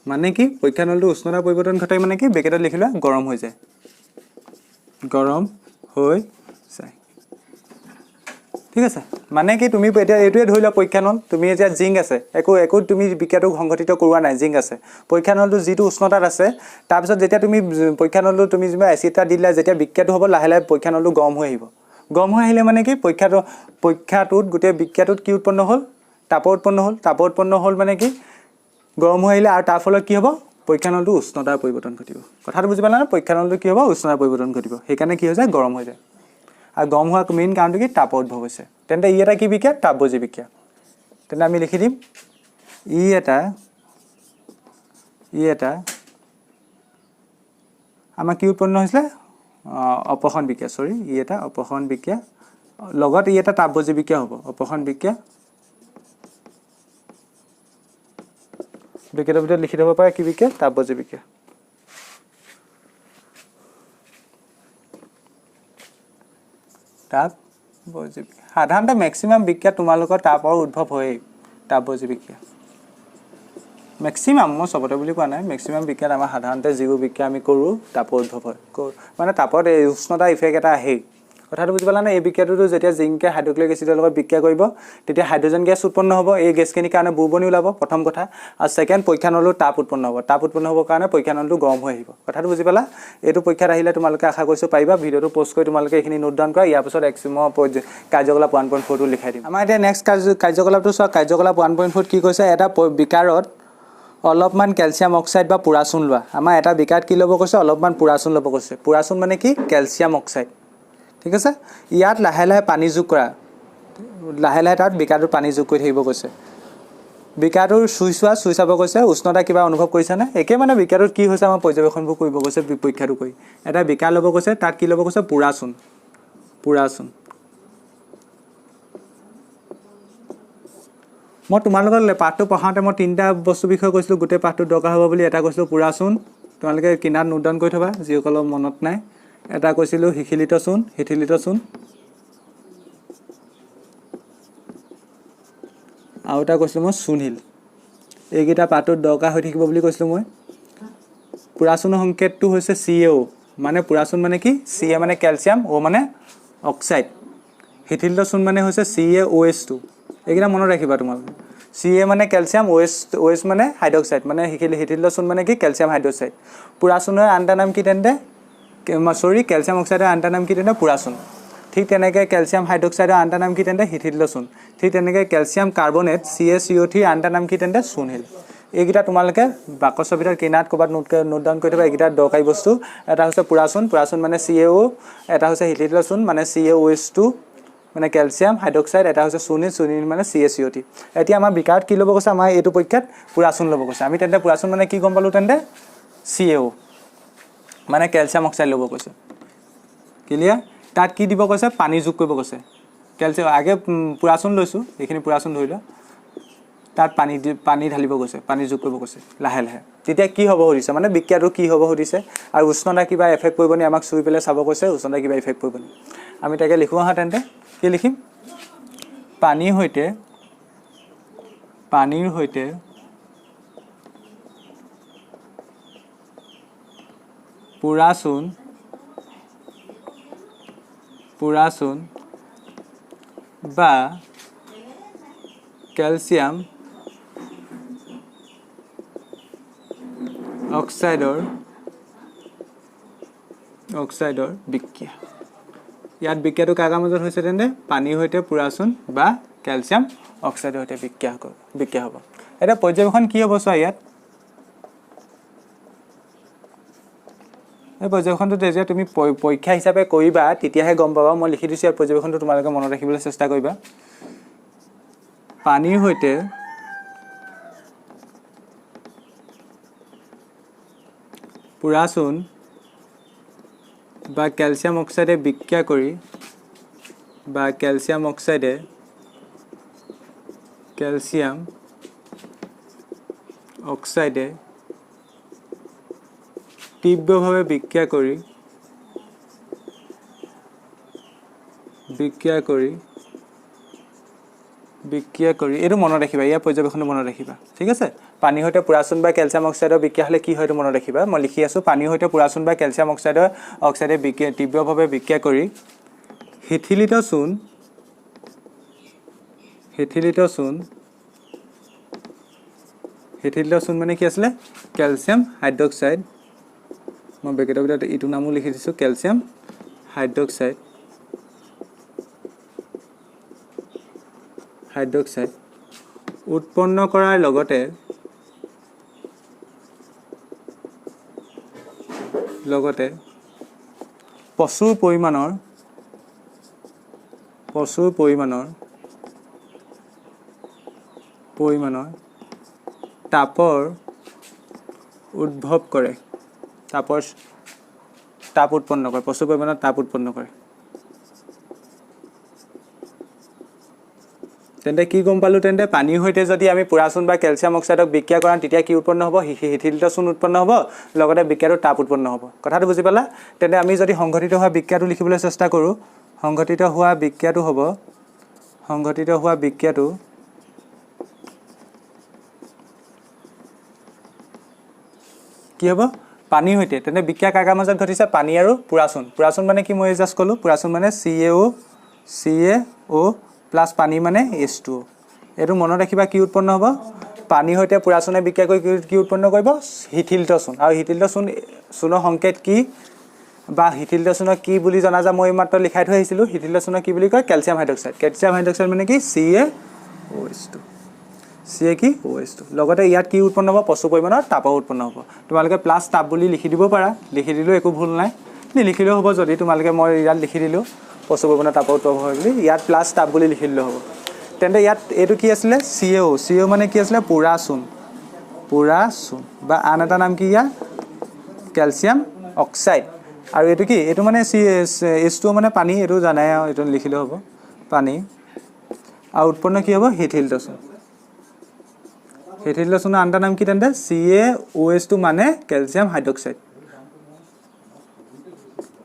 মানে কি পৰীক্ষা নলটোৰ উষ্ণতাৰ পৰিৱৰ্তন ঘটে মানে কি বেকেটত লিখিলা গৰম হৈ যায় ঠিক আছে মানে কি তুমি এতিয়া এইটোৱে ধৰি লোৱা পৰীক্ষা নল তুমি এতিয়া জিংক আছে একো তুমি বিক্ৰিয়াটো সংঘটিত কৰোৱা নাই জিংক আছে পৰীক্ষা নলটো যিটো উষ্ণতাত আছে তাৰপিছত যেতিয়া তুমি পৰীক্ষা নলটো তুমি যেনিবা এচিড এটা দিলা যেতিয়া বিক্ৰিয়াটো হ'ব লাহে লাহে পৰীক্ষা নলটো গৰম হৈ আহিলে মানে কি পৰীক্ষাটোত গোটেই বিক্ৰিয়াটোত কি উৎপন্ন হ'ল তাপৰ উৎপন্ন হ'ল মানে কি গৰম হৈ আহিলে আৰু তাৰ ফলত কি হ'ব পৰীক্ষা নলটো উষ্ণতাৰ পৰিৱৰ্তন ঘটিব কথাটো বুজি পালা না পৰীক্ষা নলটো কি হ'ব উষ্ণতাৰ পৰিৱৰ্তন ঘটিব সেইকাৰণে কি হৈ যায় গৰম হৈ যায় আৰু গৰম হোৱাৰ মেইন কাৰণটো কি তাপৰ উদ্ভৱ হৈছে তেন্তে ই এটা কি বিক্ৰিয়া তাপবৰ্জী বিক্ৰিয়া তেন্তে আমি লিখি দিম ই এটা আমাৰ কি উৎপন্ন হৈছিলে অপসৰণ বিক্ৰিয়া ই এটা অপসৰণ বিক্ৰিয়া লগত ই এটা তাপবৰ্জী বিক্ৰিয়া হ'ব অপসৰণ বিক্ৰিয়া বিক্ৰিয়াৰ ভিতৰত লিখি দিব পাৰে কি বিক্ৰিয়া তাপবৰ্জী বিক্ৰিয়া তাপবৰ্জী সাধাৰণতে মেক্সিমাম বিক্ৰিয়া তোমালোকৰ তাপৰ উদ্ভৱ হয় তাপবৰ্জী বিক্ৰিয়া মেক্সিমাম মই সবতে বুলি কোৱা নাই মেক্সিমাম বিক্ৰিয়াত আমাৰ সাধাৰণতে যিবোৰ বিক্ৰিয়া আমি কৰোঁ তাপৰ উদ্ভৱ হয় মানে তাপত এই উষ্ণতা ইফেক্ট এটা আহেই কথাটো বুজি পালা না এই বিক্ৰিয়াটো যেতিয়া জিংকে হাইড্ৰক্লোৰিক এসিডৰ লগত বিক্ৰিয়া কৰিব তেতিয়া হাইড্ৰোজেন গেছ উৎপন্ন হ'ব এই গেছখিনিৰ কাৰণে বুৰবনি ওলাব প্ৰথম কথা আৰু সেকেন্ড পৰীক্ষা নলটোত তাপ উৎপন্ন হ'বৰ কাৰণে পৰীক্ষা নলটো গৰম হৈ আহিব কথাটো বুজি পালা এইটো পৰীক্ষাত আহিলে তোমালোকে আশা কৰিছো পাৰিবা ভিডিঅটো পোষ্ট কৰি তোমালোকে এইখিনি নোট ডাউন কৰা ইয়াৰ পিছত কাৰ্যকলাপ 1.4 টো লিখাই দিম আমাৰ এতিয়া নেক্সট কাৰ্যকলাপটো চোৱা কাৰ্যকলাপ 1.4 কি কৈছে এটা বিকাৰত অলপমান কেলছিয়াম অক্সাইড বা পুৰাচুন লোৱা আমাৰ এটা বিকাৰত কি ল'ব কৈছে অলপমান পুৰাচুন ল'ব কৈছে পুৰাচুন মানে কি কেলছিয়াম অক্সাইড ঠিক আছে ইয়াত লাহে লাহে পানী যোগ কৰা লাহে লাহে তাত বিকাৰটোত পানী যোগ কৰি থাকিব কৈছে বিকাৰটোৰ চুই চাব কৈছে উষ্ণতা কিবা অনুভৱ কৰিছা নে একে মানে বিকাৰটোত কি হৈছে আমাৰ পৰ্যবেক্ষণবোৰ কৰিব কৈছে পৰীক্ষাটো কৰি এটা বিকাৰ ল'ব কৈছে তাত কি ল'ব কৈছে পুৰাচুন মই তোমালোকৰ পাঠটো পঢ়াওঁতে মই তিনিটা বস্তু বিষয়ে কৈছিলোঁ গোটেই পাঠটো দৰকাৰ হ'ব বুলি এটা কৈছিলোঁ পুৰাচুন তোমালোকে কিনাত নোট ডাউন কৰি থবা যিসকলৰ মনত নাই এটা কৈছিলোঁ শিথিলিত চূণ আৰু এটা কৈছিলোঁ মই চূণশিল এইকেইটা পাঠটোত দৰকাৰ হৈ থাকিব বুলি কৈছিলোঁ মই পুৰাচুনৰ সংকেতটো হৈছে CaO মানে পুৰাচুন মানে কি Ca মানে কেলছিয়াম O মানে অক্সাইড হিথিলিত চূণ মানে হৈছে CaOH2 এইকেইটা মনত ৰাখিবা তোমালোকে Ca মানে ক্যালসিয়াম OH মানে হাইড্ৰক্সাইড মানে হিথিলিত চূণ মানে কি ক্যালসিয়াম হাইড্ৰক্সাইড পুৰা চূণৰ আনটা নাম কি তেন্তে সৰি ক্যালসিয়াম অক্সাইডৰ আনটা নাম কি তেন্তে পুৰা চূণ ঠিক তেনেকৈ ক্যালসিয়াম হাইড্ৰক্সাইডৰ আনটা নাম কি তেন্তে হিথিলিত চূণ ঠিক তেনেকৈ ক্যালসিয়াম কাৰ্বনেট CaCO3 আনটা নাম কি তেন্তে চূণশিল এইকেইটা তোমালোকে বাকচৰ ভিতৰত কিনাত ক'বাত নোট ডাউন কৰি থবা এইকেইটা দৰকাৰী বস্তু এটা হৈছে পুৰা চূণ মানে CaO এটা হৈছে হিথিলিত চূণ মানে CaOH2 মানে ক্যালসিয়াম হাইড্ৰক্সাইড এটা হৈছে চূণিল মানে CaCO3 এতিয়া আমাৰ বিকাৰত কি ল'ব কৈছে আমাৰ এইটো পৰীক্ষাত পুৰা চূণ ল'ব কৈছে আমি তেন্তে পুৰা চূণ মানে কি গম পালো তেন্তে CaO মানে ক্যালসিয়াম অক্সাইড ল'ব কৈছে ক্লিয়াৰ তাত কি দিব কৈছে পানী যোগ কৰিব কৈছে ক্যালসিয়াম আগে পুৰা চূণ লৈছো এইখিনি পুৰা চূণ ধৰিলো তাত পানী ঢালিব কৈছে পানী যোগ কৰিব কৈছে লাহে লাহে তেতিয়া কি হ'ব হৰিছে মানে বিক্ৰিয়াটো কি হ'ব হৰিছে আৰু উষ্ণতা কিবা এফেক্ট কৰিব নি আমাক চুই পেলাই চাব কৈছে উষ্ণতা কিবা এফেক্ট কৰিব নি আমি তাকে লিখো আহা তেন্তে কি লিখিম পানীৰ সৈতে পুৰা চূণ বা ক্যালসিয়াম অক্সাইডৰ বিক্ৰিয়া ইয়াত বিক্ৰিয়াটো কাগৰ মাজত হৈছে তেন্তে পানীৰ সৈতে পুৰা চূণ বা ক্যালসিয়াম অক্সাইডৰ সৈতে বিক্ৰিয়া হ'ব এটা পৰ্যবেক্ষণ কি হ'ব চোৱা ইয়াত এই পৰ্যবেক্ষণটো যেতিয়া তুমি পৰীক্ষা হিচাপে কৰিবা তেতিয়াহে গম পাবা মই লিখি দিছো এই পৰ্যবেক্ষণটো তোমালোকে মনত ৰাখিবলৈ চেষ্টা কৰিবা পানীৰ সৈতে পুৰা চূণ বা ক্যালসিয়াম অক্সাইডে বিক্ৰিয়া কৰি বা ক্যালসিয়াম অক্সাইডে তীব্ৰভাৱে বিক্ৰিয়া কৰি এইটো মনত ৰাখিবা ইয়াৰ পৰ্যবেক্ষণটো মনত ৰাখিবা ঠিক আছে পানীৰ সৈতে পুৰা চূণ বা ক্যালসিয়াম অক্সাইডৰ বিক্ৰিয়া হলে কি হয়টো মনত ৰাখিবা মই লিখি আছো পানীৰ সৈতে পুৰা চূণ বা ক্যালসিয়াম অক্সাইডে তীব্ৰভাৱে বিক্ৰিয়া কৰি হিথিলিত চূণ মানে কি আছিলে ক্যালসিয়াম হাইড্ৰক্সাইড মই ব্ৰেকেটৰ ভিতৰত ইটো নামো লিখি দিছো ক্যালসিয়াম হাইড্ৰক্সাইড উৎপন্ন কৰাৰ লগতে প্ৰচুৰ পৰিমাণৰ তাপৰ উদ্ভৱ কৰে তাপ উৎপন্ন কৰে প্ৰচুৰ পৰিমাণৰ তাপ উৎপন্ন কৰে তেন্তে কি গম পালো তেন্তে পানীৰ সৈতে যদি আমি পুৰা চূণ বা ক্যালসিয়াম অক্সাইডক বিক্ৰিয়া কৰাম তেতিয়া কি উৎপন্ন হ'ব হিথিলিত চূণ উৎপন্ন হ'ব লগতে বিক্ৰিয়াটো তাপ উৎপন্ন হ'ব কথাটো বুজি পালা তেন্তে আমি যদি সংঘটিত হোৱা বিক্ৰিয়াটো লিখিবলৈ চেষ্টা কৰো সংঘটিত হোৱা বিক্ৰিয়াটো কি হ'ব পানীৰ সৈতে তেন্তে বিক্ৰিয়া কাকাৰ মাজত ঘটিছে পানী আৰু পুৰা চূণ মানে কি মই জাস্ট ক'লো পুৰা চূণ মানে CaO প্লাছ পানী মানে H2O এইটো মনত ৰাখিবা কি উৎপন্ন হ'ব পানীৰ সৈতে পুৰা চূণে বিক্ৰিয়া কৰি কি উৎপন্ন কৰিব হিথিলিত চূণ আৰু হিথিলিত চূণৰ সংকেত কি বা হিথিলিত চূণক কি বুলি জনা যায় মই মাত্ৰ লিখাই থৈ আহিছিলো হিথিলিত চূণক কি বুলি কয় ক্যালসিয়াম হাইড্ৰক্সাইড মানে কি CaOH2 লগতে ইয়াত কি উৎপন্ন হ'ব প্ৰচুৰ পৰিমাণৰ তাপ উৎপন্ন হ'ব তোমালোকে প্লাছ তাপ বুলি লিখি দিব পাৰা লিখি দিলেও একো ভুল নাই নিলিখিলেও হ'ব যদি তোমালোকে মই ইয়াত লিখি দিলো প্ৰচুৰ পৰিমাণৰ তাপ উৎপন্ন হয় বুলি ইয়াত প্লাছ তাপ বুলি লিখি দিলেও হ'ব তেন্তে ইয়াত এইটো কি আছিলে CaO মানে কি আছিলে পুৰা চূণ বা আন এটা নাম কি ইয়াৰ ক্যালসিয়াম অক্সাইড আৰু এইটো কি এইটো মানে H2O মানে পানী এইটো জানাই আৰু এইটো লিখিলেও হ'ব পানী আৰু উৎপন্ন কি হ'ব হিথিলিত চূণৰ আনটা নাম কি তেন্তে CaOH2 মানে ক্যালসিয়াম হাইড্ৰক্সাইড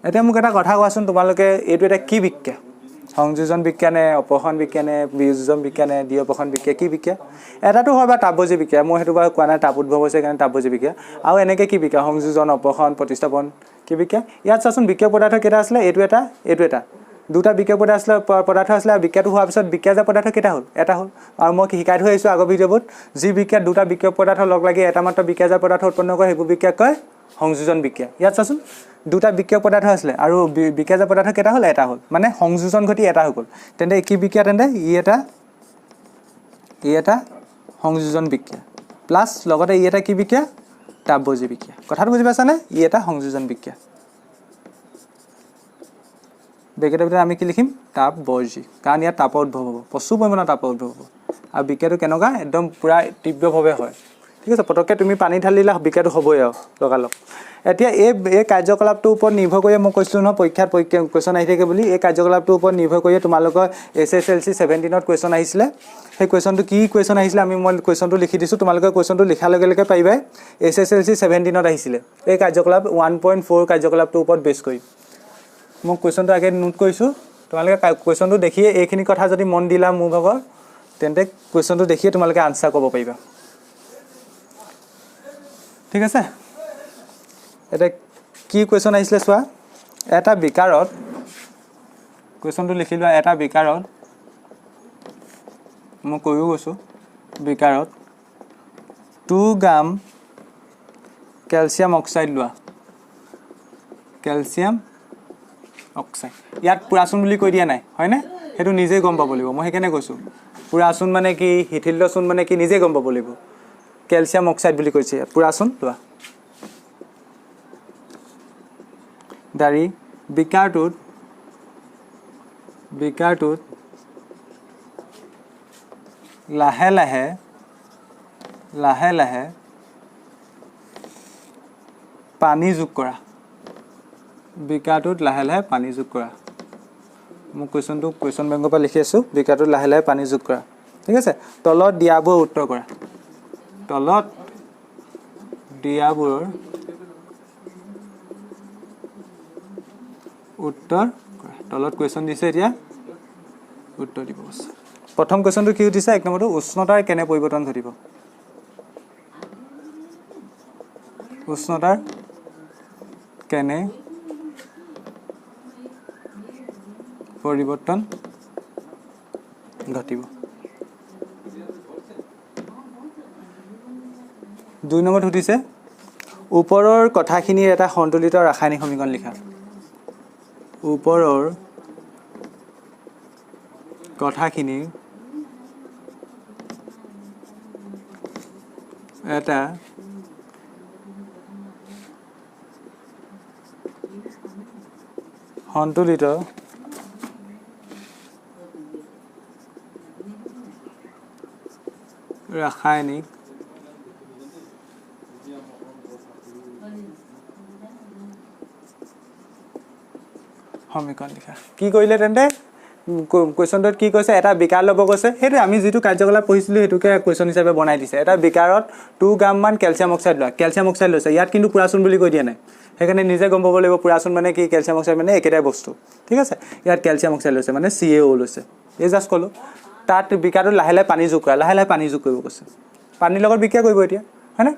এতিয়া মোক এটা কথা কোৱাচোন তোমালোকে এইটো এটা কি বিক্ৰিয়া সংযোজন বিক্ৰিয়া নে অপসৰণ বিক্ৰিয়া নে বিয়োজন বিক্ৰিয়া নে দ্বিঅপসৰণ বিক্ৰিয়া কি বিক্ৰিয়া এটাটো হয় বা তাপবৰ্জি বিক্ৰিয়া মই হেতু বা কোৱা নাই তাপ উদ্ভৱ হৈছে কাৰণে তাপবৰ্জি বিক্ৰিয়া আৰু এনেকে কি বিক্ৰিয়া সংযোজন অপসৰণ প্ৰতিস্থাপন কি বিক্ৰিয়া ইয়াত চাচোন বিক্ৰিয়ক পদাৰ্থ কেইটা আছিলে এইটো এটা দুটা বিক্ৰিয়ক পদাৰ্থ আছিলে আৰু বিক্ৰিয়াটো হোৱাৰ পিছত বিক্ৰিয়াজাত পদাৰ্থ কেইটা হ'ল এটা হ'ল আৰু মই শিকাই থৈ আহিছোঁ আগৰ ভিডিঅ'বোৰত যি বিক্ৰিয়াত দুটা বিক্ৰিয়ক পদাৰ্থ লগ লাগি এটা মাত্ৰ বিক্ৰিয়াজাত পদাৰ্থ উৎপন্ন কৰে সেইবোৰ বিক্ৰিয়াক কয় সংযোজন বিক্ৰিয়া ইয়াত চাচোন দুটা বিক্ৰিয়ক পদাৰ্থ আছিলে আৰু বিক্ৰিয়াজাত পদাৰ্থ কেইটা হ'ল এটা হ'ল মানে সংযোজন ঘটি এটা হৈ গ'ল তেন্তে কি বিক্ৰিয়া তেন্তে ই এটা সংযোজন বিক্ৰিয়া প্লাছ লগতে ই এটা কি বিক্ৰিয়া তাপবৰ্জি বিক্ৰিয়া কথাটো বুজি পাইছানে ই এটা সংযোজন বিক্ৰিয়া ব্ৰেকেটৰ ভিতৰত আমি কি লিখিম তাপবৰ্জি কাৰণ ইয়াত তাপৰ উদ্ভৱ হ'ব প্ৰচুৰ পৰিমাণৰ তাপৰ উদ্ভৱ হ'ব আৰু বিক্ৰিয়াটো কেনেকুৱা একদম পুৰা তীব্ৰভাৱে হয় ঠিক আছে পটককৈ তুমি পানী ঢালিলা বিক্ৰিয়াটো হ'বই আৰু লগালগ এতিয়া এই কাৰ্যকলাপটোৰ ওপৰত নিৰ্ভৰ কৰি মই কৈছিলোঁ নহয় পৰীক্ষাত কুৱেশ্যন আহি থাকে বুলি এই কাৰ্যকলাপটোৰ ওপৰত নিৰ্ভৰ কৰি তোমালোকৰ SSLC 17ত কুৱেশ্যন আহিছিলে সেই কুৱেশ্যনটো কি কুৱেশ্যন আহিছিলে মই কুৱেশ্যনটো লিখি দিছোঁ তোমালোকে কুৱেশ্যনটো লিখাৰ লগে লগে পাৰিবাই SSLC 17ত আহিছিলে এই কাৰ্যকলাপ 1.4 কাৰ্যকলাপটোৰ ওপৰত বেছ কৰি মই কুৱেশ্যনটো আগে নোট কৰিছোঁ তোমালোকে কুৱেশ্যনটো দেখিয়ে এইখিনি কথা যদি মন দিলা মোৰ ভাগৰ তেন্তে কুৱেশ্যনটো দেখিয়ে তোমালোকে আনচাৰ ক'ব পাৰিবা ঠিক আছে এটা কি কুৱেশ্যন আহিছিলে চোৱা এটা বিকাৰত কুৱেশ্যনটো লিখি লোৱা এটা বিকাৰত মই কৈও গৈছোঁ বিকাৰত 2 গ্ৰাম কেলছিয়াম অক্সাইড লোৱা কেলছিয়াম অক্সাইড ইয়াত পুৰাচোন বুলি কৈ দিয়া নাই হয়নে সেইটো নিজেই গম পাব লাগিব মই সেইকাৰণে কৈছোঁ পুৰাচোন মানে কি হিথিল্ডচোন মানে কি নিজেই গম পাব লাগিব কেলছিয়াম অক্সাইড বুলি কৈছে পুৰাচোন লোৱা দাৰি বিকাৰটোত লাহে লাহে পানী যোগ কৰা বিকাৰটোত লাহে লাহে পানী যোগ কৰা মই কুৱেশ্যন বেংকৰ পৰা লিখি আছোঁ বিকাৰটোত লাহে লাহে পানী যোগ কৰা ঠিক আছে তলত দিয়াবোৰ উত্তৰ কৰা তলত দিয়াবোৰৰ উত্তৰ কৰা তলত কুৱেশ্যন দিছে এতিয়া উত্তৰ দিব প্ৰথম কুৱেশ্যনটো কি উঠিছে 1 নম্বৰটো উষ্ণতাৰ কেনে পৰিৱৰ্তন ঘটিব উষ্ণতাৰ কেনে পৰিৱৰ্তন ঘটিব 2 নম্বৰত উঠিছে ওপৰৰ কথাখিনিৰ এটা সন্তুলিত ৰাসায়নিক সমীকৰণ লিখা ওপৰৰ কথাখিনিৰ এটা সন্তুলিত ৰাসায়নিক সমীকৰণ লিখা কি কৰিলে তেন্তে কুৱেশ্যনটোত কি কৈছে এটা বিকাৰ ল'ব কৈছে সেইটো আমি যিটো কাৰ্যকলাপ পঢ়িছিলোঁ সেইটোকে কুৱেশ্যন হিচাপে বনাই দিছে এটা বিকাৰত 2 গ্ৰাম মান কেলছিয়াম অক্সাইড লোৱা কেলছিয়াম অক্সাইড লৈছে ইয়াত কিন্তু পুৰাচোন বুলি কৈ দিয়া নাই সেইকাৰণে নিজে গম পাব লাগিব পুৰাচোন মানে কি কেলছিয়াম অক্সাইড মানে একেটাই বস্তু ঠিক আছে ইয়াত কেলছিয়াম অক্সাইড লৈছে মানে CaO লৈছে এই জাষ্ট ক'লোঁ তাত বিকাৰটোত লাহে লাহে পানী যোগ কৰা লাহে লাহে পানী যোগ কৰিব কৈছে পানীৰ লগত বিক্ৰিয়া কৰিব এতিয়া হয়নে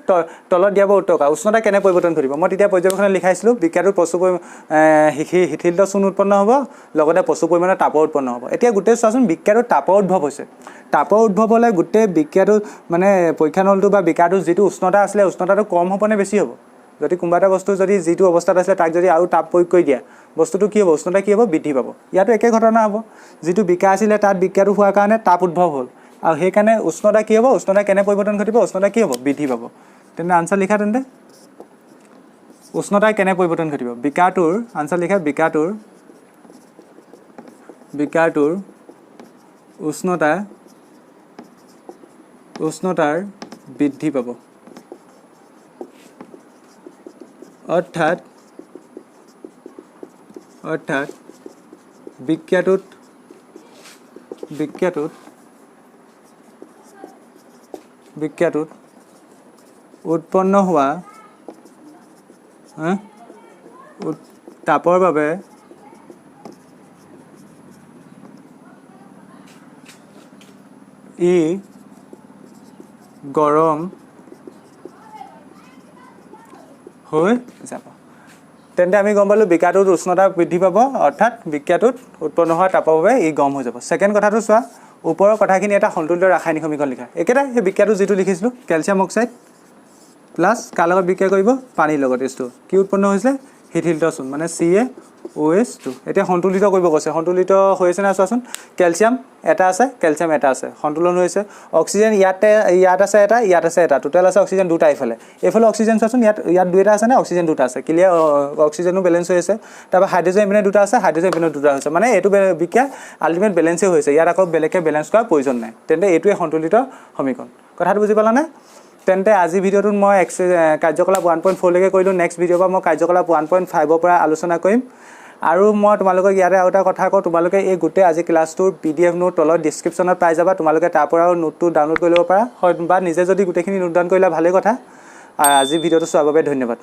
তলত দিয়াব উত্তৰ কৰা উষ্ণতা কেনে পৰিৱৰ্তন ঘটিব মই তেতিয়া পৰ্যবেক্ষণত লিখাইছিলোঁ বিক্ৰিয়াটোত প্ৰচুৰ হিথিল্ড চূণ উৎপন্ন হ'ব লগতে প্ৰচুৰ পৰিমাণৰ তাপৰ উৎপন্ন হ'ব এতিয়া গোটেই চোৱাচোন বিক্ৰিয়াটোত তাপৰ উদ্ভৱ হৈছে তাপৰ উদ্ভৱ হ'লে গোটেই বিক্ৰিয়াটো মানে পৰীক্ষা নলটো বা বিক্ৰিয়াটোৰ যিটো উষ্ণতা আছিলে উষ্ণতাটো কম হ'ব নে বেছি হ'ব যদি কোনোবা এটা বস্তু যদি যিটো অৱস্থাত আছিলে তাক যদি আৰু তাপ প্ৰয়োগ কৰি দিয়া বস্তুটো কি হ'ব উষ্ণতা কি হ'ব বৃদ্ধি পাব ইয়াতো একে ঘটনা হ'ব যিটো বিক্ৰিয়া আছিলে তাত বিক্ৰিয়াটো হোৱাৰ কাৰণে তাপ উদ্ভৱ হ'ল আৰু সেইকাৰণে উষ্ণতা কি হ'ব উষ্ণতা কেনে পৰিৱৰ্তন ঘটিব উষ্ণতা কি হ'ব বৃদ্ধি পাব তেন্তে আনচাৰ লিখা তেন্তে উষ্ণতা কেনে পৰিৱৰ্তন ঘটিব বিকাৰটোৰ আনচাৰ লিখা বিকাৰটোৰ উষ্ণতাৰ বৃদ্ধি পাব অৰ্থাৎ বিক্ৰিয়াটোত উৎপন্ন হোৱা তাপৰ বাবে ই গৰম হৈ যাব তেন্তে আমি গম পালোঁ বিক্ৰিয়াটোত উষ্ণতা বৃদ্ধি পাব, অৰ্থাৎ বিক্ৰিয়াটোত উৎপন্ন হোৱা তাপৰ বাবে ই গৰম হৈ যাব। ছেকেণ্ড কথাটো চোৱা, ওপৰৰ কথাখিনি এটা সন্তুলিত ৰাসায়নিক সমীকৰণ লিখা। একেটাই সেই বিক্ৰিয়াটো যিটো লিখিছিলোঁ, কেলছিয়াম অক্সাইড প্লাছ কাৰ লগত বিক্ৰিয়া কৰিব, পানীৰ লগত। এইটো কি উৎপন্ন হৈছিলে, শিথিলতা চূণ, মানে CaOH2। এতিয়া সন্তুলিত কৰিব কৈছে, সন্তুলিত হৈছে নাই চোৱাচোন। কেলছিয়াম এটা আছে, কেলছিয়াম এটা আছে, সন্তুলন হৈছে। অক্সিজেন ইয়াত আছে এটা, ইয়াত আছে এটা, টোটেল আছে অক্সিজেন দুটা। এইফালে অক্সিজেন চোৱাচোন, ইয়াত দুটা আছে নে, অক্সিজেন দুটা আছে, ক্লিয়াৰ। অক্সিজেনো বেলেঞ্চ হৈ আছে। তাৰপৰা হাইড্ৰজেন ইপিনে দুটা আছে, হাইড্ৰজেন ইপিনে দুটা হৈছে, মানে এইটো বিক্ৰিয়া আল্টিমেট বেলেঞ্চেই হৈছে। ইয়াত আকৌ বেলেগকৈ বেলেঞ্চ কৰাৰ প্ৰয়োজন নাই। তেন্তে এইটোৱে সন্তুলিত সমীকৰণ। কথাটো বুজি পালানে? তেন্তে আজি ভিডিঅ'টোত মই কাৰ্যকলাপ 1.4লৈকে কৰিলোঁ। নেক্সট ভিডিঅ'ৰ পৰা মই কাৰ্যকলাপ 1.5ৰ পৰা আলোচনা কৰিম। আৰু মই তোমালোকক ইয়াতে আৰু এটা কথা কওঁ, তোমালোকে এই গোটেই আজি ক্লাছটোৰ PDF নোট তলত ডিছক্ৰিপশ্যনত পাই যাবা। তোমালোকে তাৰ পৰাও নোটটো ডাউনলোড কৰি ল'ব পাৰা, হয়, বা নিজে যদি গোটেইখিনি নোট ডাউন কৰিলে ভালেই কথা। আৰু আজি ভিডিঅ'টো চোৱাৰ বাবে ধন্যবাদ।